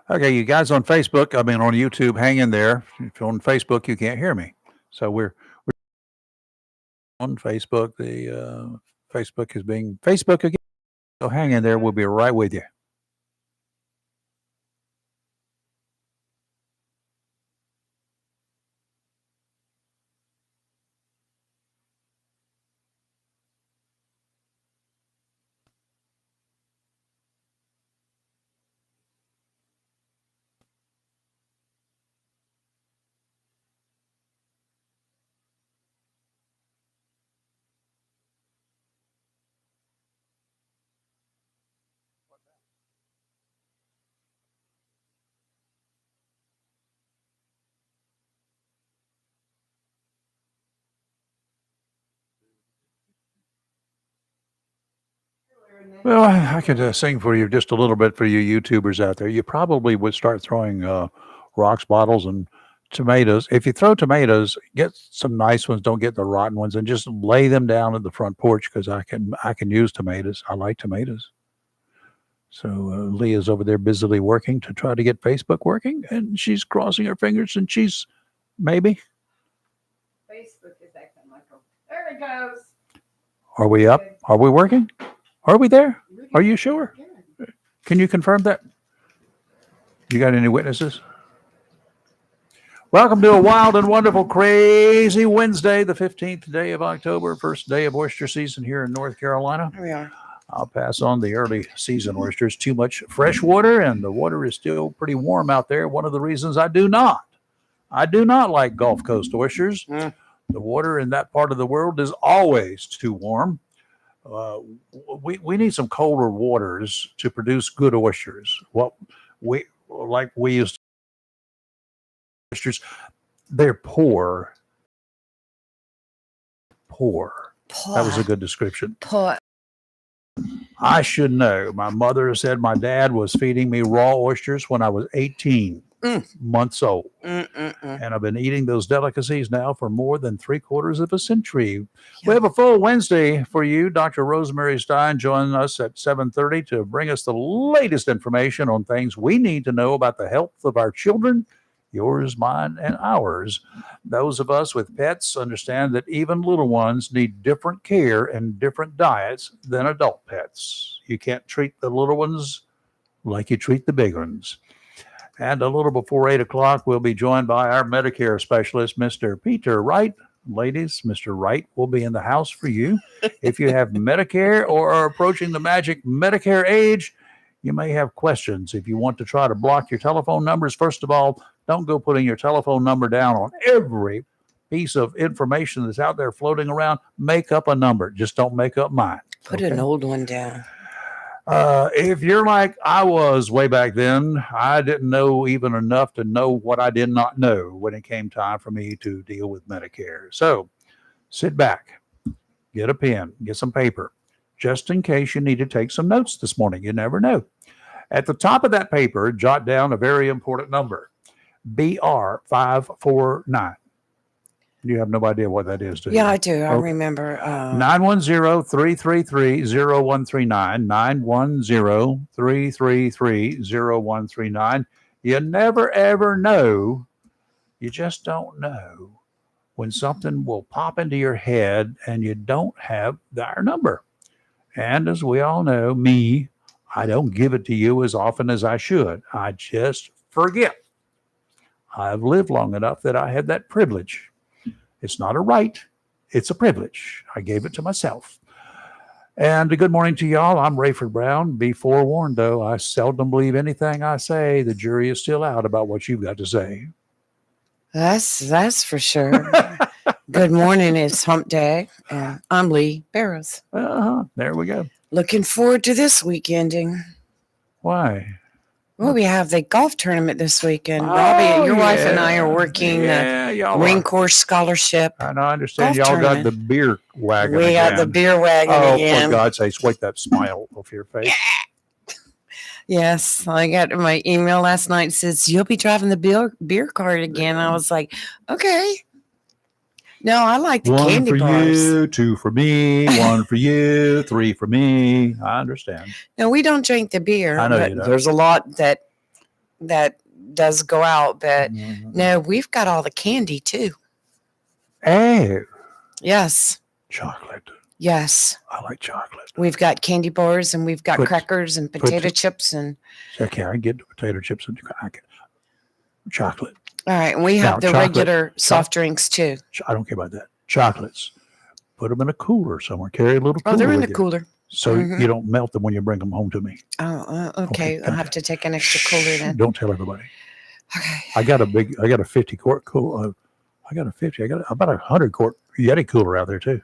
Okay, you guys on Facebook, I mean on YouTube, hang in there. If you're on Facebook, you can't hear me. So we're on Facebook. The Facebook is being Facebook again. So hang in there. We'll be right with you. Well, I could sing for you just a little bit for you YouTubers out there. You probably would start throwing rocks, bottles, and tomatoes. If you throw tomatoes, get some nice ones. Don't get the rotten ones, and just lay them down at the front porch because I can use tomatoes. I like tomatoes. So Leah's over there busily working to try to get Facebook working, and she's crossing her fingers, and she's maybe. Facebook is acting like a. There it goes. Are we up? Are we working? Are we there? Are you sure? Can you confirm that? You got any witnesses? Welcome to a wild and wonderful, crazy Wednesday, the 15th day of October, first day of oyster season here in North Carolina. Here we are. I'll pass on the early season oysters. Too much fresh water, and the water is still pretty warm out there. One of the reasons I do not like Gulf Coast oysters. The water in that part of the world is always too warm. We need some colder waters to produce good oysters. What we used to oysters, they're poor. That was a good description. Poor. I should know. My mother said my dad was feeding me raw oysters when I was 18 months old. And I've been eating those delicacies now for more than 3/4 of a century. Yeah. We have a full Wednesday for you. Dr. Rosemary Stein joining us at 7:30 to bring us the latest information on things we need to know about the health of our children, yours, mine, and ours. Those of us with pets understand that even little ones need different care and different diets than adult pets. You can't treat the little ones like you treat the big ones. And a little before 8 o'clock, we'll be joined by our Medicare specialist, Mr. Peter Wright. Ladies, Mr. Wright will be in the house for you. If you have Medicare or are approaching the magic Medicare age, you may have questions. If you want to try to block your telephone numbers, first of all, don't go putting your telephone number down on every piece of information that's out there floating around. Make up a number. Just don't make up mine. Put an old one down. If you're like I was way back then, I didn't know even enough to know what I did not know when it came time for me to deal with Medicare. So sit back, get a pen, get some paper, just in case you need to take some notes this morning. You never know. At the top of that paper, jot down a very important number, BR 549. You have no idea what that is, do you? Yeah, I do. I remember. 910-333-0139. 910-333-0139. You never, ever know. You just don't know when something will pop into your head and you don't have our number. And as we all know, I don't give it to you as often as I should. I just forget. I've lived long enough that I have that privilege. It's not a right. It's a privilege. I gave it to myself. And good morning to y'all. I'm Rayford Brown. Be forewarned, though, I seldom believe anything I say. The jury is still out about what you've got to say. That's for sure. Good morning. It's Hump Day. And I'm Lee Barrows. There we go. Looking forward to this weekending. Why? Well, we have the golf tournament this weekend. Robbie, your wife and I are working Marine Corps scholarship. And I understand y'all got the beer wagon. We got the beer wagon again. For God's sake, wipe that smile off your face. Yes, I got my email last night. It says, you'll be driving the beer cart again. I was like, okay. No, I like the candy bars. One for you, two for me, one for you, three for me. I understand. No, we don't drink the beer. I know but you don't. There's a lot that that does go out, but Mhm. no, we've got all the candy too. Oh, Yes. chocolate. Yes. I like chocolate. We've got candy bars and we've got Put- crackers and potato chips and Okay, I get the potato chips and chocolate. all right. And we have Now, the chocolate- regular soft drinks too. I don't care about that. Chocolates. Put them in a cooler somewhere. Carry a little cooler. Oh, they're in the with you, cooler. so Mhm. you don't melt them when you bring them home to me. Oh, okay. Okay, I'll have to take an extra cooler Shh, then. don't tell everybody. Okay. I got a 50 quart cooler. I got about 100 quart Yeti cooler out there too.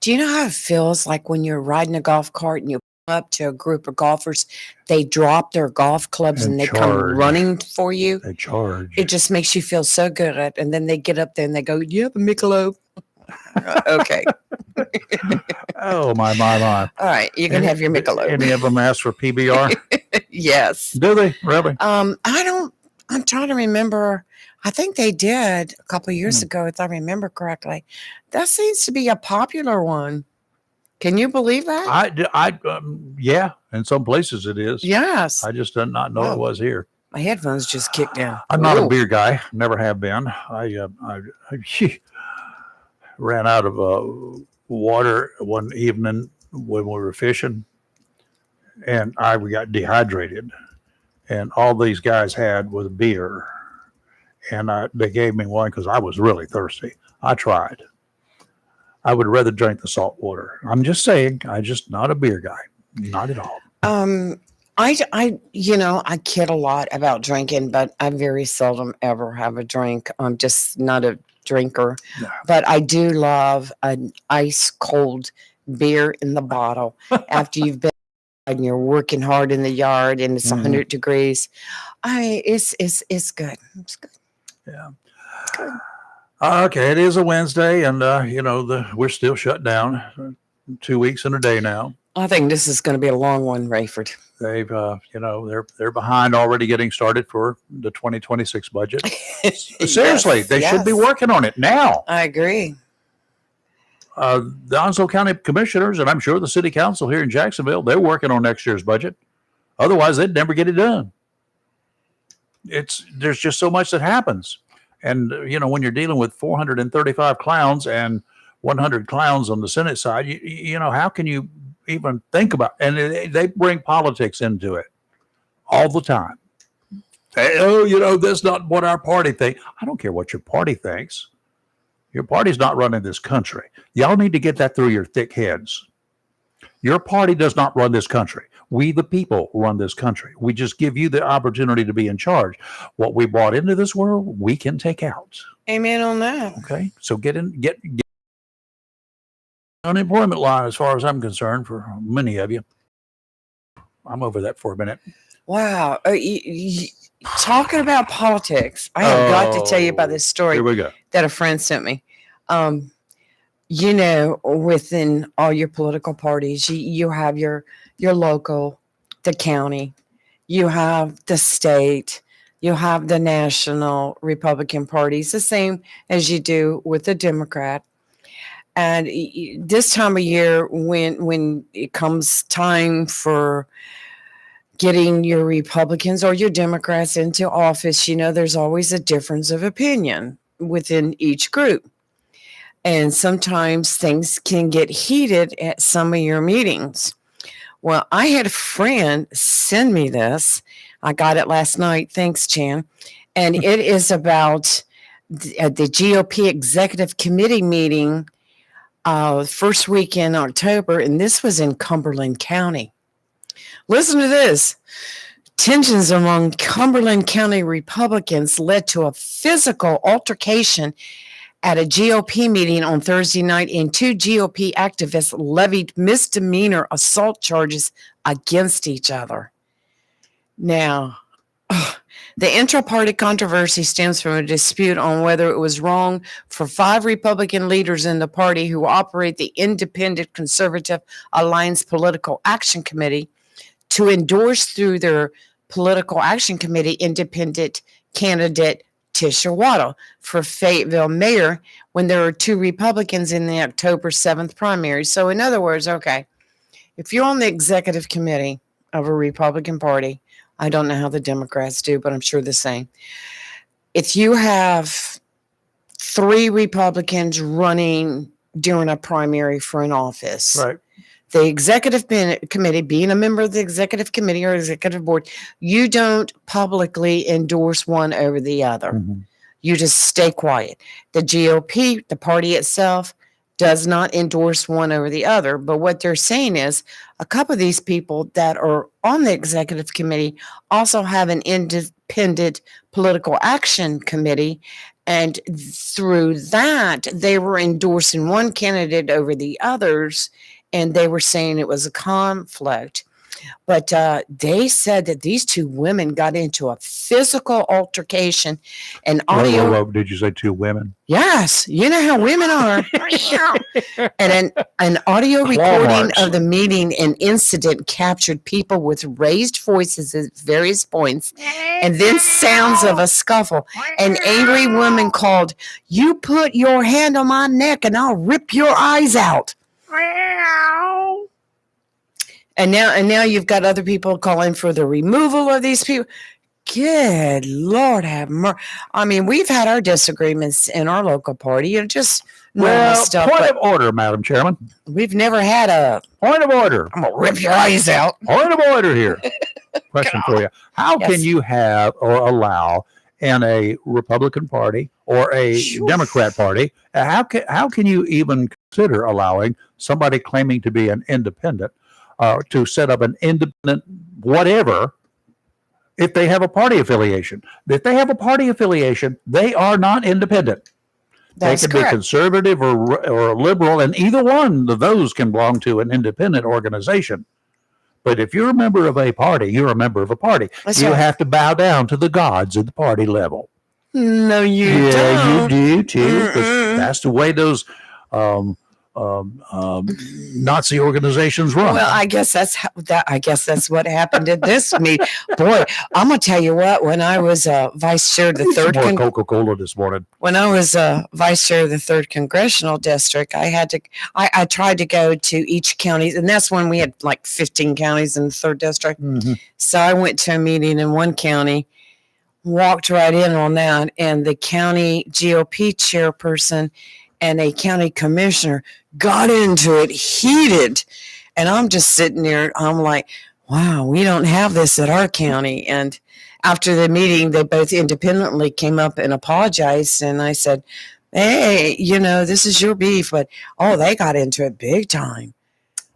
Do you know how it feels like when you're riding a golf cart and you pull up to a group of golfers, they drop their golf clubs and, And they charge. come running for you? They charge. It just makes you feel so good. And then they get up there and they go, "You have a Michelob." Okay. Oh my. All right. You can have your Michelob. Any of them ask for PBR? Yes. Do they really? I'm trying to remember. I think they did a couple of years ago, if I remember correctly. That seems to be a popular one. Can you believe that? Yeah. In some places it is. Yes. I just did not know Wow. it was here. My headphones just kicked in. I'm not a Ooh. beer guy. Never have been. I ran out of water one evening when we were fishing, and we got dehydrated. And all these guys had was beer, and they gave me one because I was really thirsty. I tried. I would rather drink the salt water. I'm just saying. I just not a beer guy. Not at all. I kid a lot about drinking, but I very seldom ever have a drink. I'm just not a drinker. No. But I do love an ice cold beer in the bottle after you've been and you're working hard in the yard and it's 100 degrees. It's good. It's good. Yeah. Good. Okay, it is a Wednesday, and we're still shut down 2 weeks and a day now. I think this is going to be a long one, Rayford. They've, they're behind already getting started for the 2026 budget. Seriously, they should be working on it now. I agree. The Onslow County Commissioners, and I'm sure the City Council here in Jacksonville, they're working on next year's budget. Otherwise, they'd never get it done. There's just so much that happens. And, when you're dealing with 435 clowns and 100 clowns on the Senate side, how can you even think about it? And they bring politics into it all the time. That's not what our party thinks. I don't care what your party thinks. Your party's not running this country. Y'all need to get that through your thick heads. Your party does not run this country. We, the people, run this country. We just give you the opportunity to be in charge. What we brought into this world, we can take out. Amen on that. Okay, so get unemployment line as far as I'm concerned for many of you. I'm over that for a minute. Wow. Talking about politics, I have got to tell you about this story Here we go. that a friend sent me. Within all your political parties, you have your local, the county, you have the state, you have the national Republican parties, the same as you do with the Democrat. And this time of year, when it comes time for getting your Republicans or your Democrats into office, there's always a difference of opinion within each group. And sometimes things can get heated at some of your meetings. Well, I had a friend send me this. I got it last night. Thanks, Chan. And it is about the GOP Executive Committee meeting first week in October. And this was in Cumberland County. Listen to this. Tensions among Cumberland County Republicans led to a physical altercation at a GOP meeting on Thursday night, and two GOP activists levied misdemeanor assault charges against each other. Now, the intra-party controversy stems from a dispute on whether it was wrong for 5 Republican leaders in the party who operate the Independent Conservative Alliance Political Action Committee to endorse through their Political Action Committee independent candidate Tisha Waddle for Fayetteville mayor when there were 2 Republicans in the October 7th primary. So in other words, okay, if you're on the executive committee of a Republican party I don't know how the Democrats do, but I'm sure the same. If you have 3 Republicans running during a primary for an office, Right. the executive committee, being a member of the executive committee or executive board, you don't publicly endorse one over the other. Mhm. You just stay quiet. The GOP, the party itself, does not endorse one over the other. But what they're saying is a couple of these people that are on the executive committee also have an independent political action committee. And through that, they were endorsing one candidate over the others. And they were saying it was a conflict. But they said that these 2 women got into a physical altercation and audio. Whoa. Did you say 2 women? Yes, you know how women are. And an audio recording of the meeting and incident captured people with raised voices at various points and then sounds of a scuffle. An angry woman called, "You put your hand on my neck and I'll rip your eyes out." And now you've got other people calling for the removal of these people. Good Lord have mercy. I mean, we've had our disagreements in our local party. Just normal stuff. Point of order, Madam Chairman. We've never had a Point of order. I'm going to rip your eyes out. Point of order here. Question for you. How can you have or allow in a Republican Party or a Democrat Party, how can you even consider allowing somebody claiming to be an independent to set up an independent whatever if they have a party affiliation? If they have a party affiliation, they are not independent. That's they can correct. be conservative or liberal, and either one of those can belong to an independent organization. But if you're a member of a party, you're a member of a party. That's you right. have to bow down to the gods at the party level. No, you don't. Yeah, you do too. 'Cause that's the way those Nazi organizations run. Well, I guess that's what happened at this meeting. Boy, I'm gonna tell you what. When I was vice chair of the third, more Coca-Cola this morning. When I was vice chair of the 3rd congressional district, I tried to go to each county, and that's when we had like 15 counties in the 3rd district. Mm-hmm. So I went to a meeting in one county, walked right in on that, and the county GOP chairperson and a county commissioner got into it heated. And I'm just sitting there, I'm like, wow, we don't have this at our county. And after the meeting, they both independently came up and apologized. And I said, hey, this is your beef. But, they got into it big time.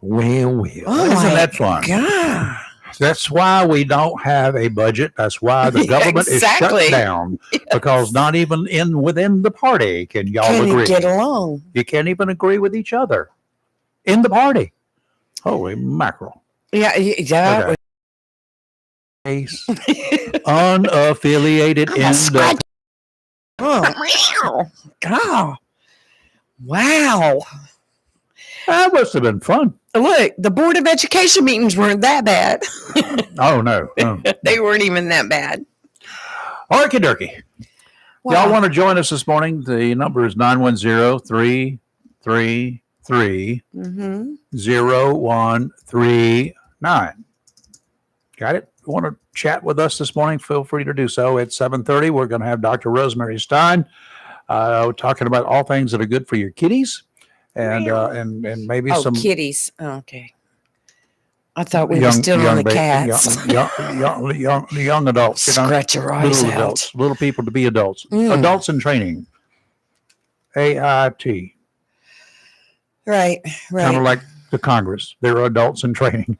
Well. Oh, Isn't that fun? God. That's why we don't have a budget. That's why the government is shut down. Yes. Because not even within the party can y'all agree. Get along. You can't even agree with each other in the party. Holy mackerel. Yeah. Okay. Unaffiliated in Oh, God. Wow. That must have been fun. Look, the Board of Education meetings weren't that bad. Oh, no. They weren't even that bad. Okie dokie. Wow. Y'all want to join us this morning? The number is 910-333-0139. Got it? If you want to chat with us this morning, feel free to do so. At 7:30, we're going to have Dr. Rosemary Stein talking about all things that are good for your kitties. And maybe some kitties. Oh, okay. I thought we were still on the cats. Young adults. Scratch your eyes little out. Adults, little people to be adults. Adults in training. AIT. Right. Kind of like the Congress. They're adults in training.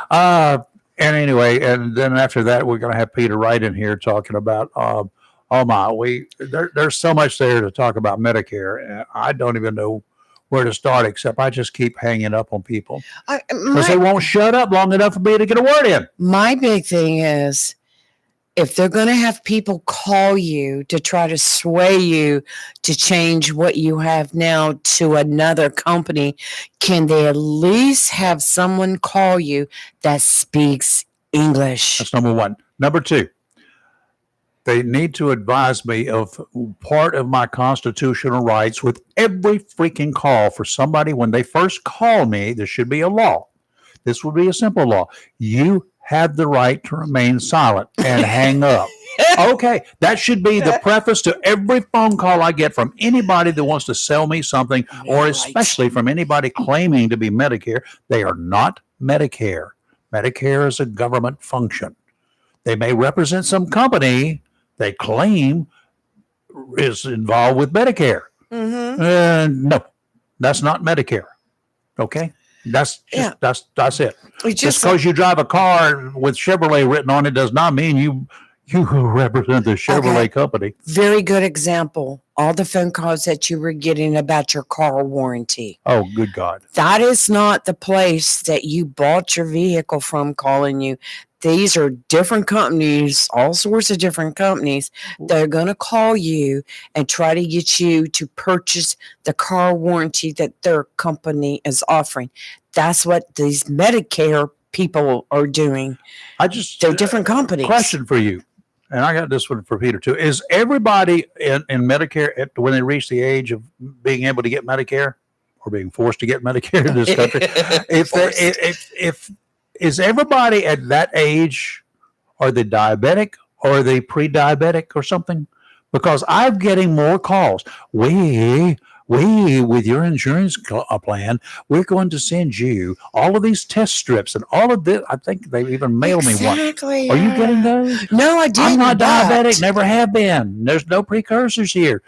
And anyway, and then after that, we're going to have Peter Wright in here talking about there's so much there to talk about Medicare. I don't even know where to start, except I just keep hanging up on people because they won't shut up long enough for me to get a word in. My big thing is, if they're going to have people call you to try to sway you to change what you have now to another company, can they at least have someone call you that speaks English? That's number one. Number two, they need to advise me of part of my constitutional rights with every freaking call for somebody. When they first call me, there should be a law. This would be a simple law. You have the right to remain silent and hang up. Okay, that should be the preface to every phone call I get from anybody that wants to sell me something, or especially from anybody claiming to be Medicare. They are not Medicare. Medicare is a government function. They may represent some company they claim is involved with Medicare. No, that's not Medicare. Okay, that's just that's it. Just because you drive a car with Chevrolet written on it does not mean you represent the Chevrolet company. Very good example. All the phone calls that you were getting about your car warranty. Oh, good God. That is not the place that you bought your vehicle from calling you. These are different companies, all sorts of different companies. They're going to call you and try to get you to purchase the car warranty that their company is offering. That's what these Medicare people are doing. They're different companies. Question for you. And I got this one for Peter too. Is everybody in Medicare, when they reach the age of being able to get Medicare or being forced to get Medicare in this country, is everybody at that age, are they diabetic or are they pre-diabetic or something? Because I'm getting more calls. We, with your insurance plan, we're going to send you all of these test strips and all of this. I think they even mailed me one. Are you getting those? No, I didn't. I'm not diabetic, never have been. There's no precursors here.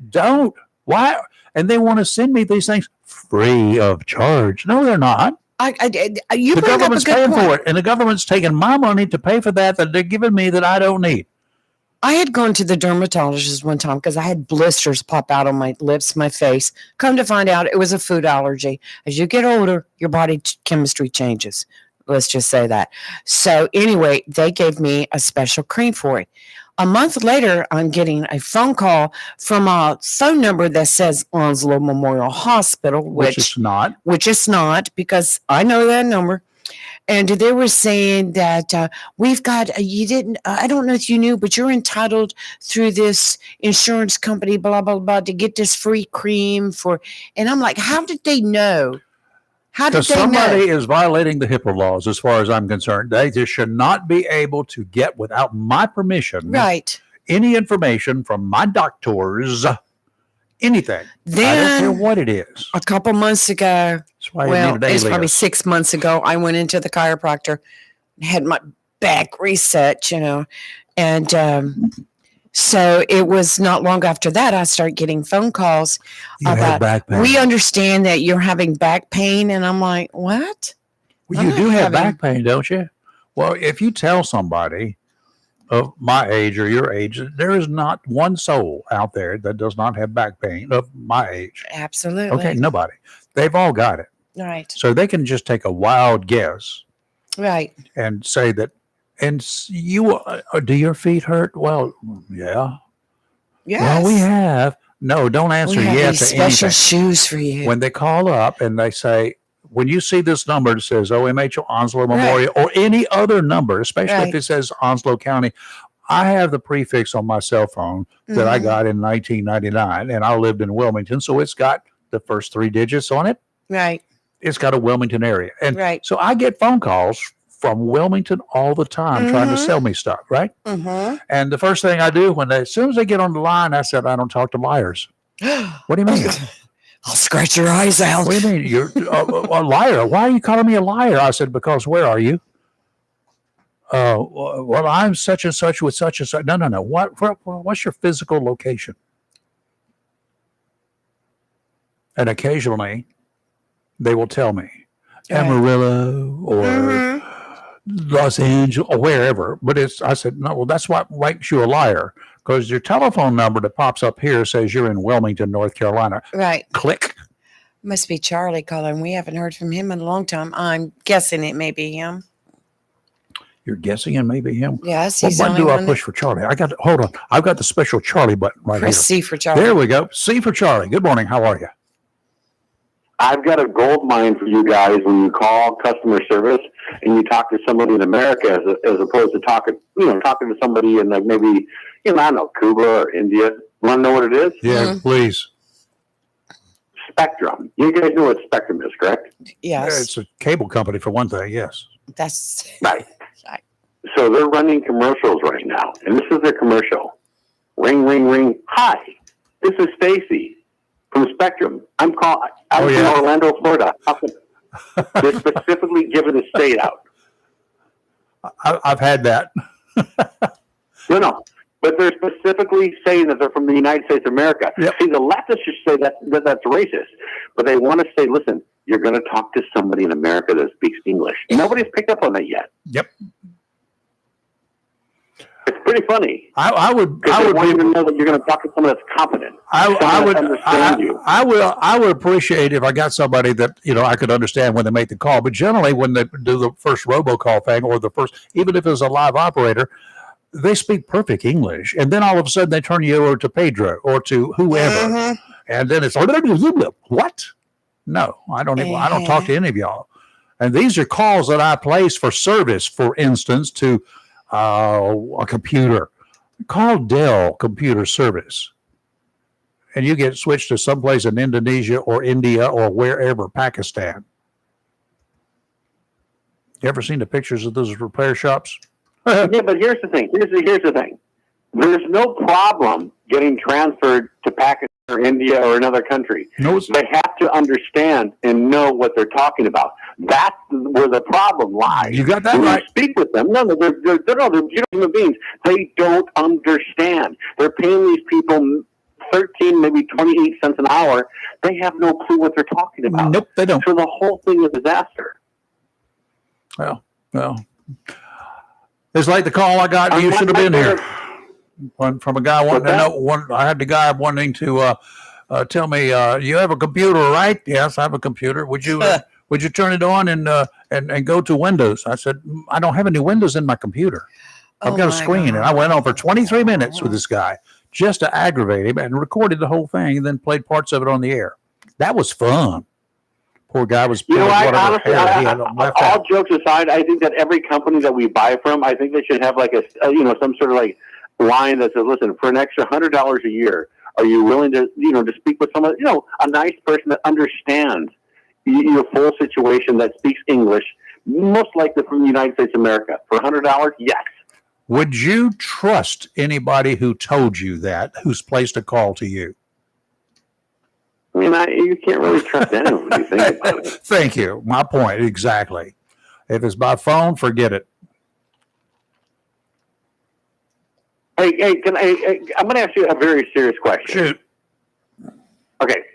Don't. Why? And they want to send me these things free of charge. No, they're not. The government's paying for it, and the government's taking my money to pay for that they're giving me that I don't need. I had gone to the dermatologist one time because I had blisters pop out on my lips, my face. Come to find out, it was a food allergy. As you get older, your body chemistry changes. Let's just say that. So anyway, they gave me a special cream for it. A month later, I'm getting a phone call from a phone number that says Onslow Memorial Hospital, which is not, because I know that number. And they were saying that we've got, I don't know if you knew, but you're entitled through this insurance company, blah, blah, blah, to get this free cream and I'm like, how did they know? Because somebody is violating the HIPAA laws, as far as I'm concerned. They just should not be able to get, without my permission, any information from my doctors, anything. Then, I don't care what it is. A couple months ago, it's probably 6 months ago, I went into the chiropractor, had my back reset, and so it was not long after that I started getting phone calls about back pain. We understand that you're having back pain, and I'm like, what? Well, you do have back pain, don't you? Well, if you tell somebody of my age or your age, there is not one soul out there that does not have back pain of my age. Absolutely. Okay, nobody. They've all got it. Right. So they can just take a wild guess. Right. And say that, and you, do your feet hurt? Well, yeah. Yes. Well, we have. No, don't answer yes to anything. Special shoes for you. When they call up and they say, when you see this number that says OMH Onslow Memorial or any other number, especially if it says Onslow County, I have the prefix on my cell phone that I got in 1999, and I lived in Wilmington, so it's got the first 3 digits on it. Right. It's got a Wilmington area. And so I get phone calls from Wilmington all the time trying to sell me stuff, right? And the first thing I do as soon as they get on the line, I said, I don't talk to liars. What do you mean? I'll scratch your eyes out. What do you mean? You're a liar. Why are you calling me a liar? I said, because where are you? Well, I'm such and such with such and such. No. What's your physical location? And occasionally they will tell me Amarillo or Los Angeles or wherever. But I said, no, well, that's what makes you a liar. Because your telephone number that pops up here says you're in Wilmington, North Carolina. Right. Click. Must be Charlie calling. We haven't heard from him in a long time. I'm guessing it may be him. You're guessing it may be him? Yes. What button do I push for Charlie? Hold on. I've got the special Charlie button right here. Press C for Charlie. There we go. C for Charlie. Good morning. How are you? I've got a gold mine for you guys when you call customer service and you talk to somebody in America as opposed to talking to somebody in maybe, I don't know, Cuba or India. Want to know what it is? Yeah, please. Spectrum. You guys know what Spectrum is, correct? Yes. It's a cable company for one thing, yes. That's right. So they're running commercials right now, and this is their commercial. Ring, ring, ring. Hi, this is Stacy from Spectrum. I'm from Orlando, Florida. They're specifically giving the state out. I've had that. No. But they're specifically saying that they're from the United States of America. Yep. See, the leftists just say that's racist. But they want to say, listen, you're going to talk to somebody in America that speaks English. Nobody's picked up on that yet. Yep. It's pretty funny. I would want you to know that you're going to talk to someone that's competent. I would understand you. I would appreciate if I got somebody that I could understand when they make the call. But generally, when they do the first robocall thing or the first, even if it's a live operator, they speak perfect English, and then all of a sudden they turn you over to Pedro or to whoever, and then it's what? No, I don't talk to any of y'all. And these are calls that I place for service, for instance, to a computer. Call Dell Computer Service, and you get switched to someplace in Indonesia or India or wherever, Pakistan. You ever seen the pictures of those repair shops? Yeah, but here's the thing. Here's the thing. There's no problem getting transferred to Pakistan or India or another country. No, they have to understand and know what they're talking about. That's where the problem lies. You got that when right. You speak with them. No, they're beautiful human beings. They don't understand. They're paying these people 13, maybe 28 cents an hour. They have no clue what they're talking about. Nope, they don't. So the whole thing is a disaster. Well. It's like the call I got. You should have been here. From a guy wanting to know. I had the guy wanting to tell me, "You have a computer, right?" Yes, I have a computer. Would you turn it on and go to Windows? I said, I don't have any Windows in my computer. I've got a screen, and I went on for 23 minutes with this guy just to aggravate him, and recorded the whole thing, and then played parts of it on the air. That was fun. Poor guy was. Honestly, all jokes aside, I think that every company that we buy from, I think they should have like some sort of like line that says, "Listen, for an extra $100 a year, are you willing to to speak with someone a nice person that understands your full situation, that speaks English, most likely from the United States of America for $100? Yes." Would you trust anybody who told you that, who's placed a call to you? I mean, you can't really trust anyone when you think about it. Thank you. My point, exactly. If it's by phone, forget it. Hey, I'm going to ask you a very serious question. Shoot. Okay.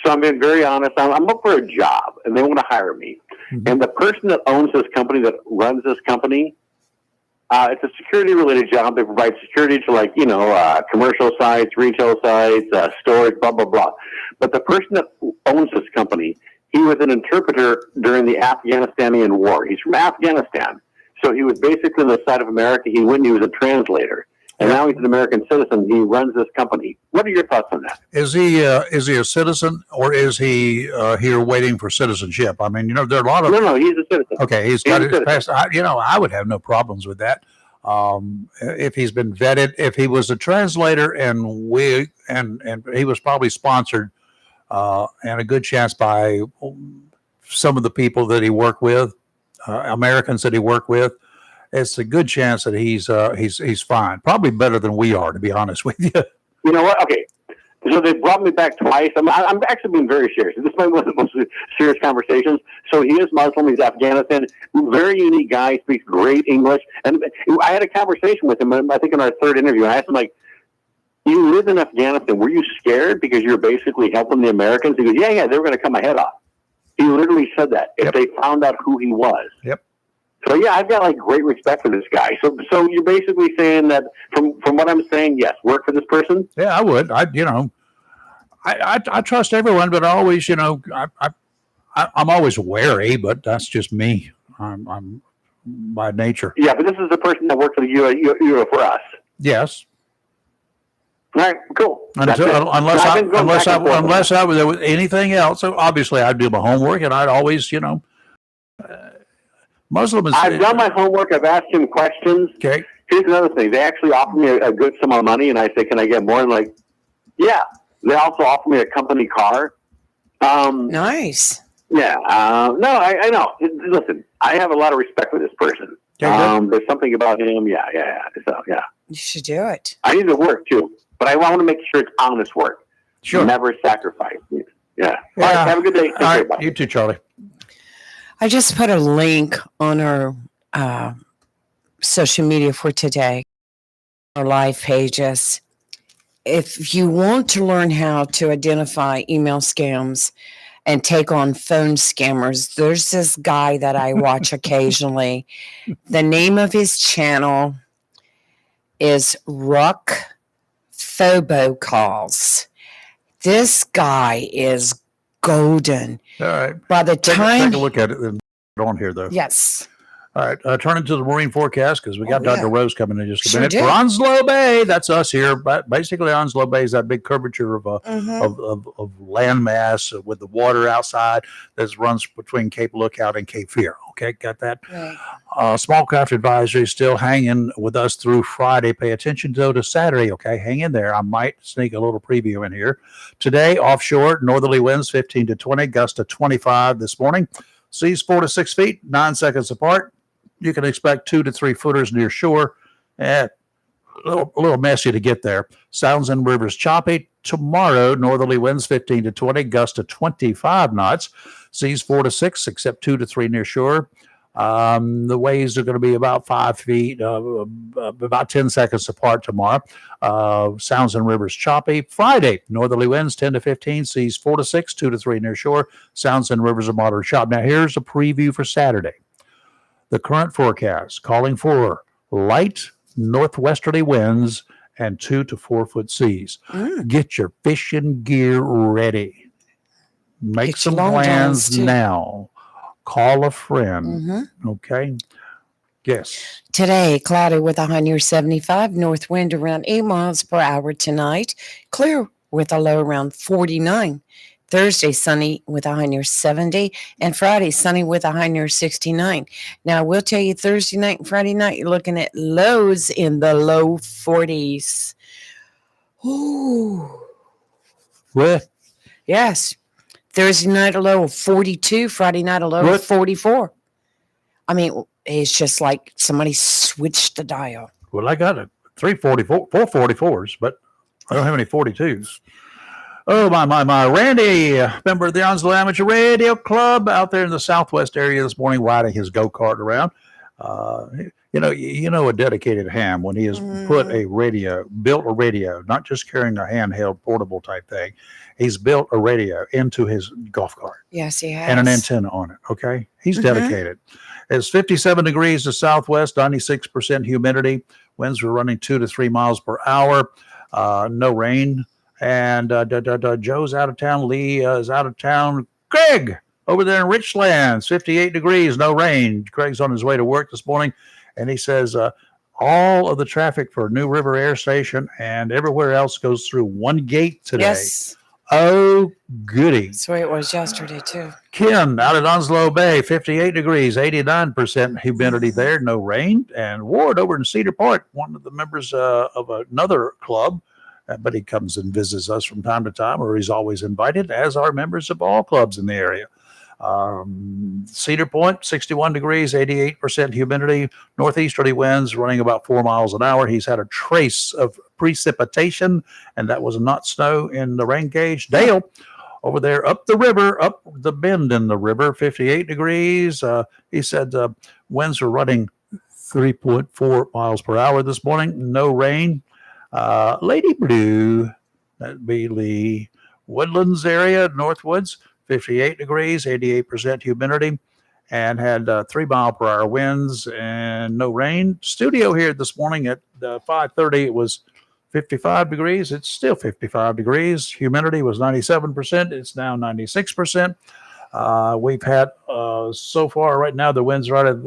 So I'm being very honest. I'm up for a job, and they want to hire me. Mm-hmm. And the person that owns this company, that runs this company, it's a security-related job. They provide security to, commercial sites, retail sites, stores, blah, blah, blah. But the person that owns this company, he was an interpreter during the Afghanistanian war. He's from Afghanistan. So he was basically on the side of America. He went and he was a translator. And now he's an American citizen. He runs this company. What are your thoughts on that? Is he a citizen, or is he here waiting for citizenship? I mean, there are a lot of... No, he's a citizen. Okay, he's got his past. I would have no problems with that. If he's been vetted, if he was a translator and he was probably sponsored, and a good chance by some of the people that he worked with, Americans that he worked with, it's a good chance that he's fine. Probably better than we are, to be honest with you. You know what? Okay. So they brought me back twice. I'm actually being very serious. This might be one of the most serious conversations. So he is Muslim. He's Afghanistan. Very unique guy. Speaks great English. And I had a conversation with him, I think in our third interview. I asked him, you live in Afghanistan. Were you scared because you're basically helping the Americans? He goes, yeah, they were going to cut my head off. He literally said that if they found out who he was. Yep. So yeah, I've got great respect for this guy. So you're basically saying that from what I'm saying, yes, work for this person. Yeah, I would. I trust everyone, but I always, I'm always wary. But that's just me. I'm by nature. Yeah, but this is the person that worked for the Euro for us. Yes. All right, cool. Unless I was there with anything else, so obviously I'd do my homework, and I'd always, Muslim is. I've done my homework. I've asked him questions. Okay. Here's another thing. They actually offered me a good sum of money, and I say, "Can I get more?" And yeah. They also offered me a company car. Nice. Yeah. No, I know. Listen, I have a lot of respect for this person. Okay, There's something about him. Yeah. So, yeah. You should do it. I need to work too, but I want to make sure it's honest work. Sure. Never sacrifice. Yeah. Yeah. All right, have a good day. Take All care. right. Bye. You too, Charlie. I just put a link on our social media for today, our live pages. If you want to learn how to identify email scams and take on phone scammers, there's this guy that I watch occasionally. The name of his channel is Ruck Phobocalls. This guy is golden. All right. By the time, Take a look at it on here, though. yes, All right. Turn into the marine forecast because we got Dr. yeah. Rose coming in just a Sure minute. do. For Onslow Bay, that's us here. But basically, Onslow Bay is that big curvature of land mass with the water outside that runs between Cape Lookout and Cape Fear. Okay, got that? Right. Small craft advisory still hanging with us through Friday. Pay attention though to Saturday. Okay, hang in there. I might sneak a little preview in here. Today, offshore, northerly winds 15 to 20, gust to 25 this morning. Seas 4 to 6 feet, 9 seconds apart. You can expect 2 to 3 footers near shore. A little messy to get there. Sounds and rivers choppy. Tomorrow, northerly winds 15 to 20, gust to 25 knots. Seas 4 to 6, except 2 to 3 near shore. The waves are going to be about 5 feet, about 10 seconds apart tomorrow. Sounds and rivers choppy. Friday, northerly winds 10 to 15, seas 4 to 6, 2 to 3 near shore. Sounds and rivers are moderate choppy. Now, here's a preview for Saturday. The current forecast calling for light northwesterly winds and 2 to 4 foot seas. Get your fishing gear ready. Make Get some your long plans johns, too. now. Call a friend. Mm-hmm. Okay. Yes. Today, cloudy with a high near 75, north wind around 8 miles per hour tonight, clear with a low around 49. Thursday, sunny with a high near 70, and Friday, sunny with a high near 69. Now, I will tell you, Thursday night and Friday night, you're looking at lows in the low 40s. Ooh. What? Yes. Thursday night, a low of 42, Friday night, a low What? of 44. I mean, it's just like somebody switched the dial. Well, I got a 344, 444s, but I don't have any 42s. Oh, my. Randy, member of the Onslow Amateur Radio Club out there in the southwest area this morning, riding his go-kart around. You know a dedicated ham when he has built a radio, not just carrying a handheld portable type thing. He's built a radio into his golf cart. Yes, he has. And an antenna on it, okay? He's dedicated. It's 57 degrees to southwest, 96% humidity. Winds are running 2 to 3 miles per hour. No rain. And Joe's out of town. Lee is out of town. Craig over there in Richlands, 58 degrees, no rain. Craig's on his way to work this morning, and he says all of the traffic for New River Air Station and everywhere else goes through one gate today. Yes. Oh, goody. That's the way it was yesterday, too. Ken out at Onslow Bay, 58 degrees, 89% humidity there, no rain. And Ward over in Cedar Park, one of the members of another club, but he comes and visits us from time to time, or he's always invited, as are members of all clubs in the area. Cedar Point, 61 degrees, 88% humidity, northeasterly winds running about 4 miles an hour. He's had a trace of precipitation, and that was not snow in the rain gauge. Dale, over there up the river, up the bend in the river, 58 degrees. He said winds are running 3.4 miles per hour this morning. No rain. Lady Blue, that'd be Lee. Woodlands area, Northwoods, 58 degrees, 88% humidity, and had 3 mile per hour winds and no rain. Studio here this morning at 5:30, it was 55 degrees. It's still 55 degrees. Humidity was 97%. It's now 96%. We've had so far right now, the winds are right at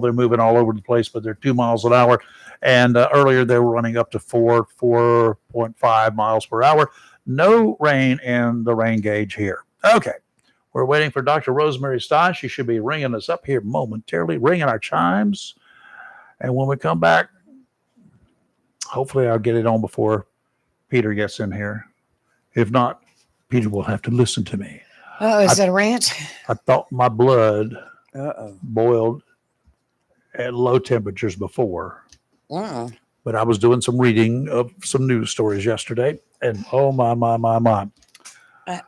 they're moving all over the place, but they're 2 miles an hour. And earlier they were running up to 4.5 miles per hour. No rain in the rain gauge here. Okay. We're waiting for Dr. Rosemary Stein. She should be ringing us up here momentarily, ringing our chimes. And when we come back, hopefully I'll get it on before Peter gets in here. If not, Peter will have to listen to me. Oh, is it a rant? I thought my blood boiled at low temperatures before. Wow. But I was doing some reading of some news stories yesterday, and oh my. Uh-oh.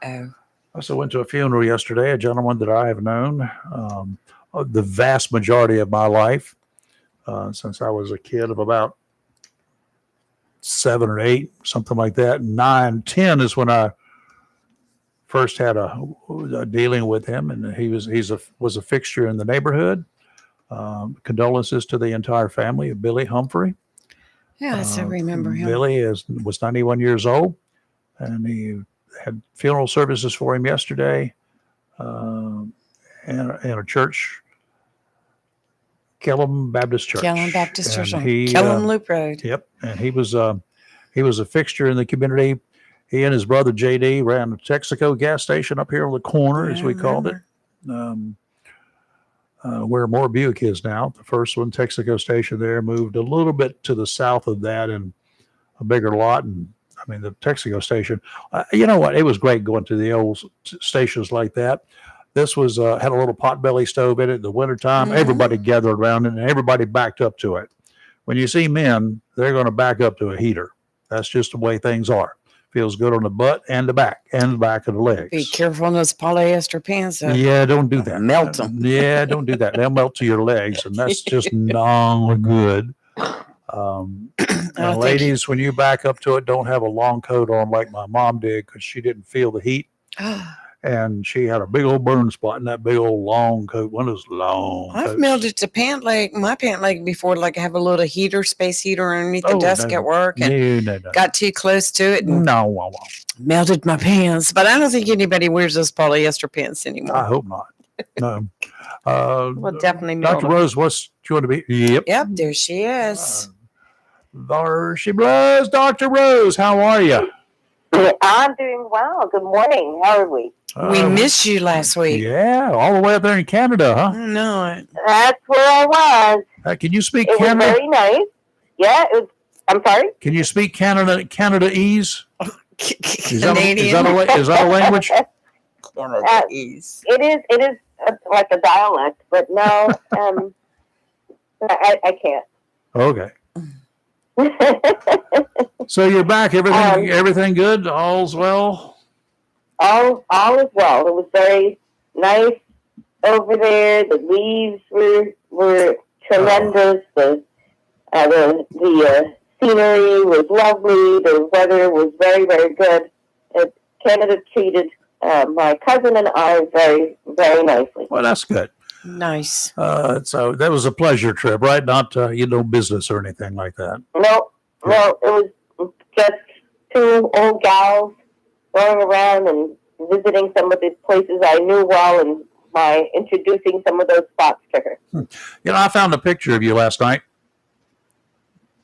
I also went to a funeral yesterday, a gentleman that I have known the vast majority of my life, since I was a kid of about 7 or 8, something like that. 9, 10 is when I first had a dealing with him, and he was a fixture in the neighborhood. Condolences to the entire family of Billy Humphrey. Yes, I remember him. Billy was 91 years old, and he had funeral services for him yesterday in a church, Kellam Baptist Church. Kellam Baptist Church And on Kellam Loop Road. Yep, and he was a fixture in the community. He and his brother JD ran a Texaco gas station up here on the corner, as we called it, where Moore Buick is now. The first one, Texaco station there, moved a little bit to the south of that in a bigger lot. And I mean, the Texaco station, you know what? It was great going to the old stations like that. This was had a little potbelly stove in it in the wintertime. Everybody gathered around it, and everybody backed up to it. When you see men, they're going to back up to a heater. That's just the way things are. Feels good on the butt and the back of the legs. Be careful on those polyester pants. Yeah, don't do that. Melt them. Yeah, don't do that. They'll melt to your legs, and that's just not good. And ladies, when you back up to it, don't have a long coat on like my mom did, because she didn't feel the heat. And she had a big old burn spot in that big old long coat. One of those long I've coats. melted to my pant leg before, like I have a little space heater underneath the desk at work, and No. got too close to it and No. melted my pants. But I don't think anybody wears those polyester pants anymore. I hope not. No. Well, definitely melt Dr. them. Rose, what's you want to be? Yep. Yep, there she is. There she blows. Dr. Rose, how are you? I'm doing well. Good morning. How are we? We missed you last week. Yeah, all the way up there in Canada, huh? No, That's where I was. Can you speak It was Canada? very nice. Yeah, it was. I'm sorry? Can you speak Canadaese? Is Canadian. that a language? It is like a dialect, but no, I can't. Okay. So you're back. Everything good? All's well? All is well. It was very nice over there. The leaves were tremendous. The scenery was lovely. The weather was very, very good. Canada treated my cousin and I very, very nicely. Well, that's good. Nice. So that was a pleasure trip, right? Not business or anything like that. No, it was just two old gals going around and visiting some of the places I knew well, and by introducing some of those spots to her. I found a picture of you last night.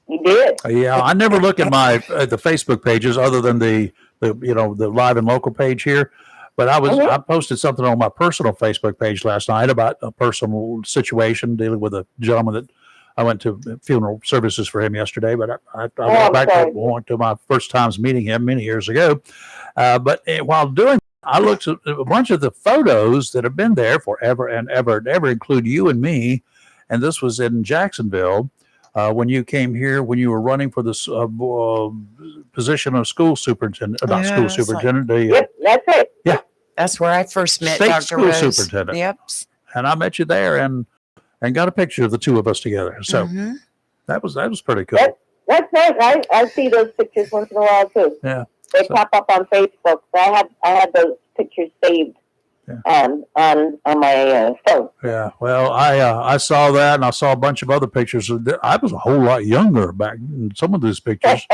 You did? Yeah, I never look at the Facebook pages other than the live and local page here. But I posted something on my personal Facebook page last night about a personal situation dealing with a gentleman that I went to funeral services for him yesterday. But I went to my first times meeting him many years ago. But while doing, I looked at a bunch of the photos that have been there forever and ever, include you and me. And this was in Jacksonville. When you came here, when you were running for this position of school superintendent, superintendent. Yep, that's it. Yeah. That's where I first met State Dr. school Rose. superintendent. Yep. And I met you there and got a picture of the two of us together. So that was pretty cool. That's nice. I see those pictures once in a while too. Yeah. They pop up on Facebook. I had those pictures saved on my phone. Yeah. Well, I saw that, and I saw a bunch of other pictures. I was a whole lot younger back in some of these pictures.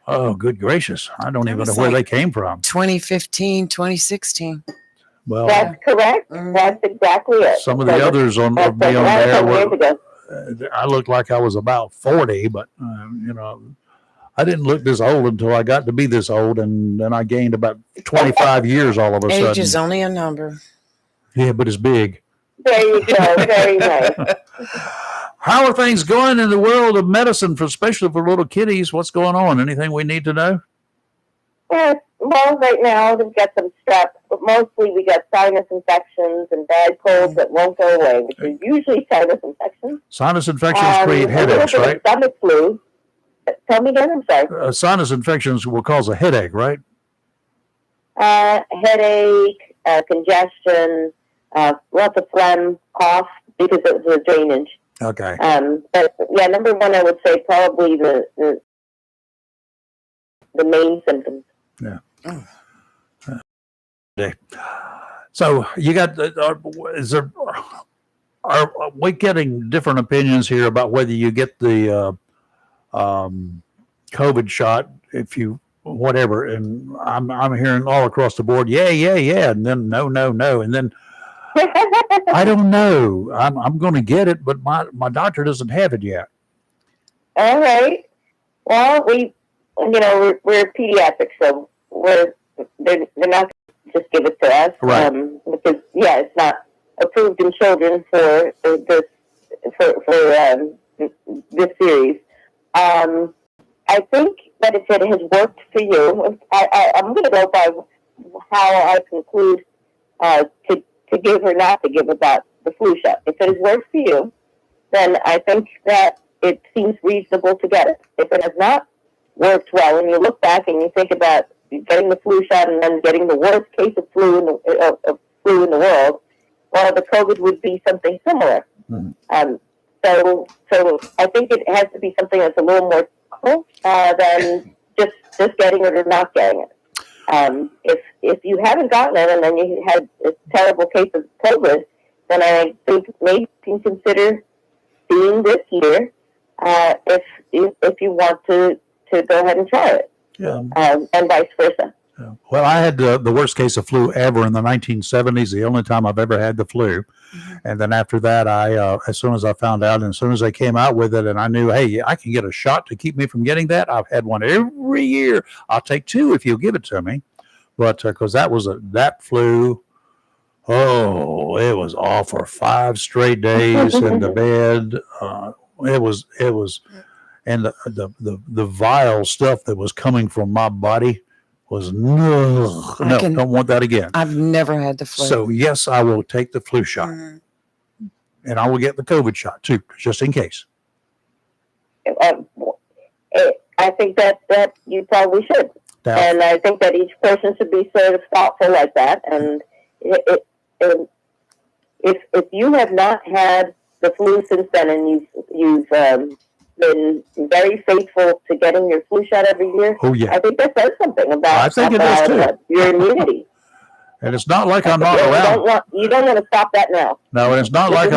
Oh, good gracious. I don't even know where they came from. 2015, 2016. Well, that's correct. That's exactly it. Some of the others on there were, I looked like I was about 40, but, I didn't look this old until I got to be this old, and then I gained about 25 years all of a sudden. Age is only a number. Yeah, but it's big. There you go. Very nice. How are things going in the world of medicine, especially for little kiddies? What's going on? Anything we need to know? Well, right now they've got some strep, but mostly we got sinus infections and bad colds that won't go away, which is usually sinus infections. Sinus infections create headaches, a little bit right? of stomach flu. Tell me again, I'm sorry. Sinus infections will cause a headache, right? Headache, congestion, lots of phlegm, cough, because it was a drainage. Okay. But yeah, number one, I would say probably the main symptoms. Yeah. So you got, are we getting different opinions here about whether you get the COVID shot, if you, whatever, and I'm hearing all across the board, yeah, and then no, and then I don't know. I'm going to get it, but my doctor doesn't have it yet. All right. Well, we're pediatrics, so they're not just give it to us, right? Because it's not approved in children for this series. I think that if it has worked for you, I'm going to go by how I conclude to give or not to give about the flu shot. If it has worked for you, then I think that it seems reasonable to get it. If it has not worked well, and you look back and you think about getting the flu shot and then getting the worst case of flu in the world, well, the COVID would be something similar. Mm-hmm. So I think it has to be something that's a little more cool than just getting it or not getting it. If you haven't gotten it and then you had a terrible case of COVID, then I think maybe you can consider seeing this year if you want to go ahead and try it. Yeah. And vice versa. Yeah. Well, I had the worst case of flu ever in the 1970s, the only time I've ever had the flu. Mm-hmm. And then after that, I as soon as I found out and as soon as they came out with it and I knew, hey, I can get a shot to keep me from getting that. I've had one every year. I'll take two if you'll give it to me. But because that flu, it was off for 5 straight days in the bed. It was, and the vile stuff that was coming from my body was don't want that again. I've never had the flu. So yes, I will take the flu shot, and I will get the COVID shot too, just in case. I think that you probably should, and I think that each person should be sort of thoughtful like that. And if you have not had the flu since then, and you've been very faithful to getting your flu shot every year. Oh yeah, I think that says something about I think it does too. Your immunity. And it's not like I'm not around. You don't want to stop that now. No, and it's not like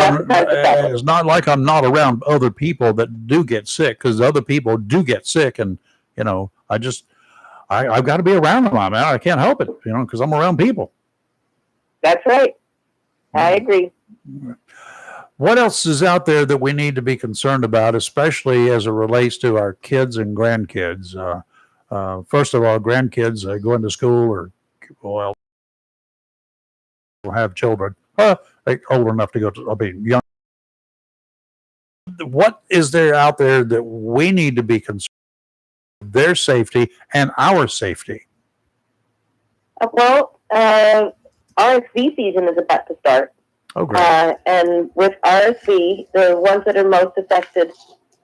I'm not around other people that do get sick, because other people do get sick, and I've got to be around them. Man, I can't help it, because I'm around people. That's right. I agree. What else is out there that we need to be concerned about, especially as it relates to our kids and grandkids? First of all, grandkids going to school or have children, they're old enough to go to, young. What is there out there that we need to be concerned with their safety and our safety? Well, RSV season is about to start. Oh, great. And with RSV, the ones that are most affected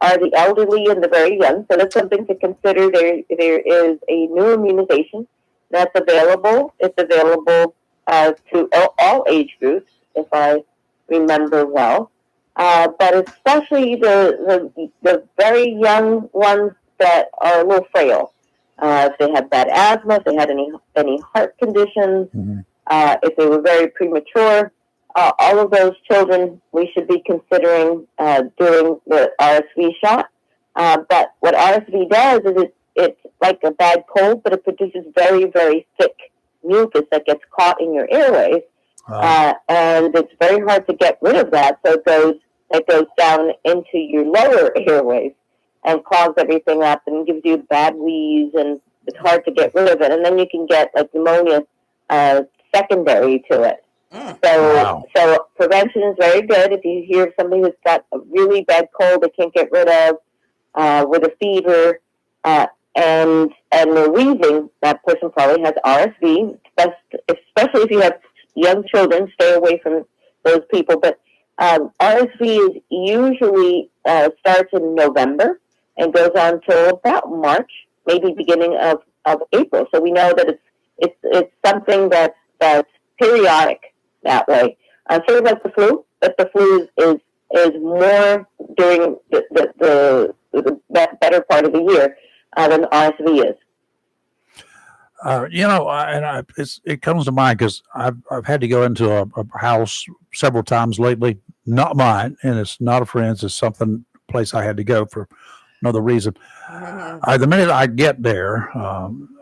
are the elderly and the very young. So that's something to consider. There is a new immunization that's available. It's available to all age groups, if I remember well. But especially the very young ones that are a little frail. If they have bad asthma, if they had any heart conditions, if they were very premature, all of those children we should be considering doing the RSV shot. But what RSV does is it's like a bad cold, but it produces very, very thick mucus that gets caught in your airways. And it's very hard to get rid of that. So it goes down into your lower airways and clogs everything up and gives you bad wheeze, and it's hard to get rid of it. And then you can get like pneumonia secondary to it. So prevention is very good. If you hear of somebody who's got a really bad cold they can't get rid of, with a fever, and they're wheezing, that person probably has RSV. Especially if you have young children, stay away from those people. But RSV is usually starts in November and goes on till about March, maybe beginning of April. So we know that it's something that's periodic that way. Sort of like the flu, but the flu is more during the better part of the year than the RSV is. It comes to mind because I've had to go into a house several times lately, not mine, and it's not a friend's. It's place I had to go for another reason. The minute I get there,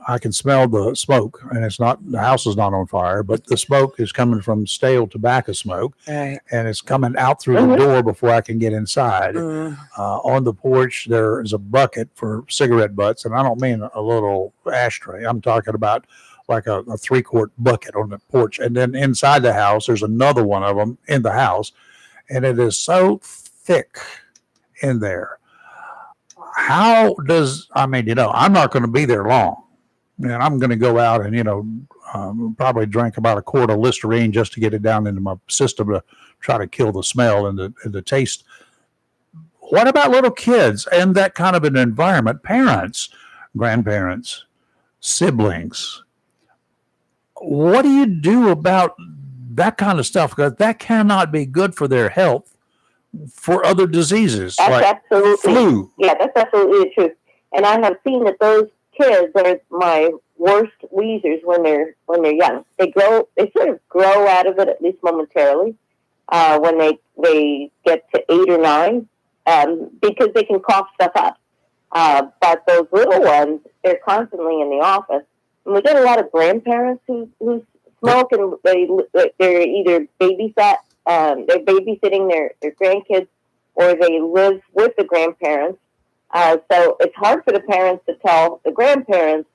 I can smell the smoke, and the house is not on fire, but the smoke is coming from stale tobacco smoke, Right. and it's coming out through the door before I can get inside. On the porch, there is a bucket for cigarette butts, and I don't mean a little ashtray. I'm talking about like a 3-quart bucket on the porch. And then inside the house, there's another one of them in the house, and it is so thick in there. I'm not going to be there long, and I'm going to go out and, probably drink about a quart of Listerine just to get it down into my system to try to kill the smell and the taste. What about little kids and that kind of an environment? Parents, grandparents, siblings. What do you do about that kind of stuff? Because that cannot be good for their health. For other diseases, that's like absolutely flu. Yeah, that's absolutely the truth. And I have seen that those kids are my worst wheezers when they're young. They sort of grow out of it, at least momentarily, when they get to 8 or 9, because they can cough stuff up. But those little ones, they're constantly in the office. And we get a lot of grandparents who smoke, and they're either they're babysitting their grandkids, or they live with the grandparents. So it's hard for the parents to tell the grandparents,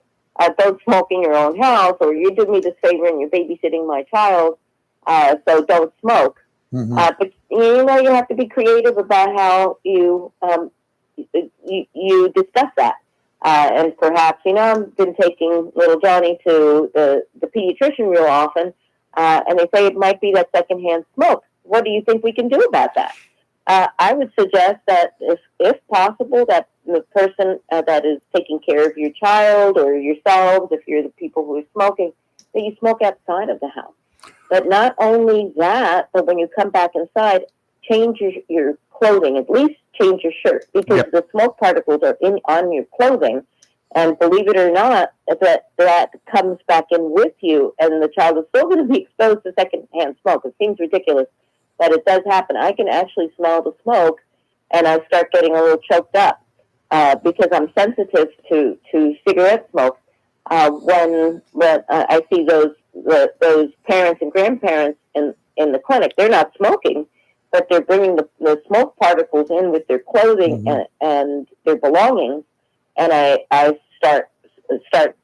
don't smoke in your own house, or you did me this favor and you're babysitting my child, so don't smoke. But you have to be creative about how you discuss that. And perhaps, I've been taking little Johnny to the pediatrician real often, and they say it might be that secondhand smoke. What do you think we can do about that? I would suggest that if possible, that the person that is taking care of your child or yourselves, if you're the people who are smoking, that you smoke outside of the house. But not only that, but when you come back inside, change your clothing, at least change your shirt, because the smoke particles are on your clothing. And believe it or not, that comes back in with you, and the child is still going to be exposed to secondhand smoke. It seems ridiculous, but it does happen. I can actually smell the smoke, and I start getting a little choked up because I'm sensitive to cigarette smoke. When I see those parents and grandparents in the clinic, they're not smoking, but they're bringing the smoke particles in with their clothing and their belongings. And I start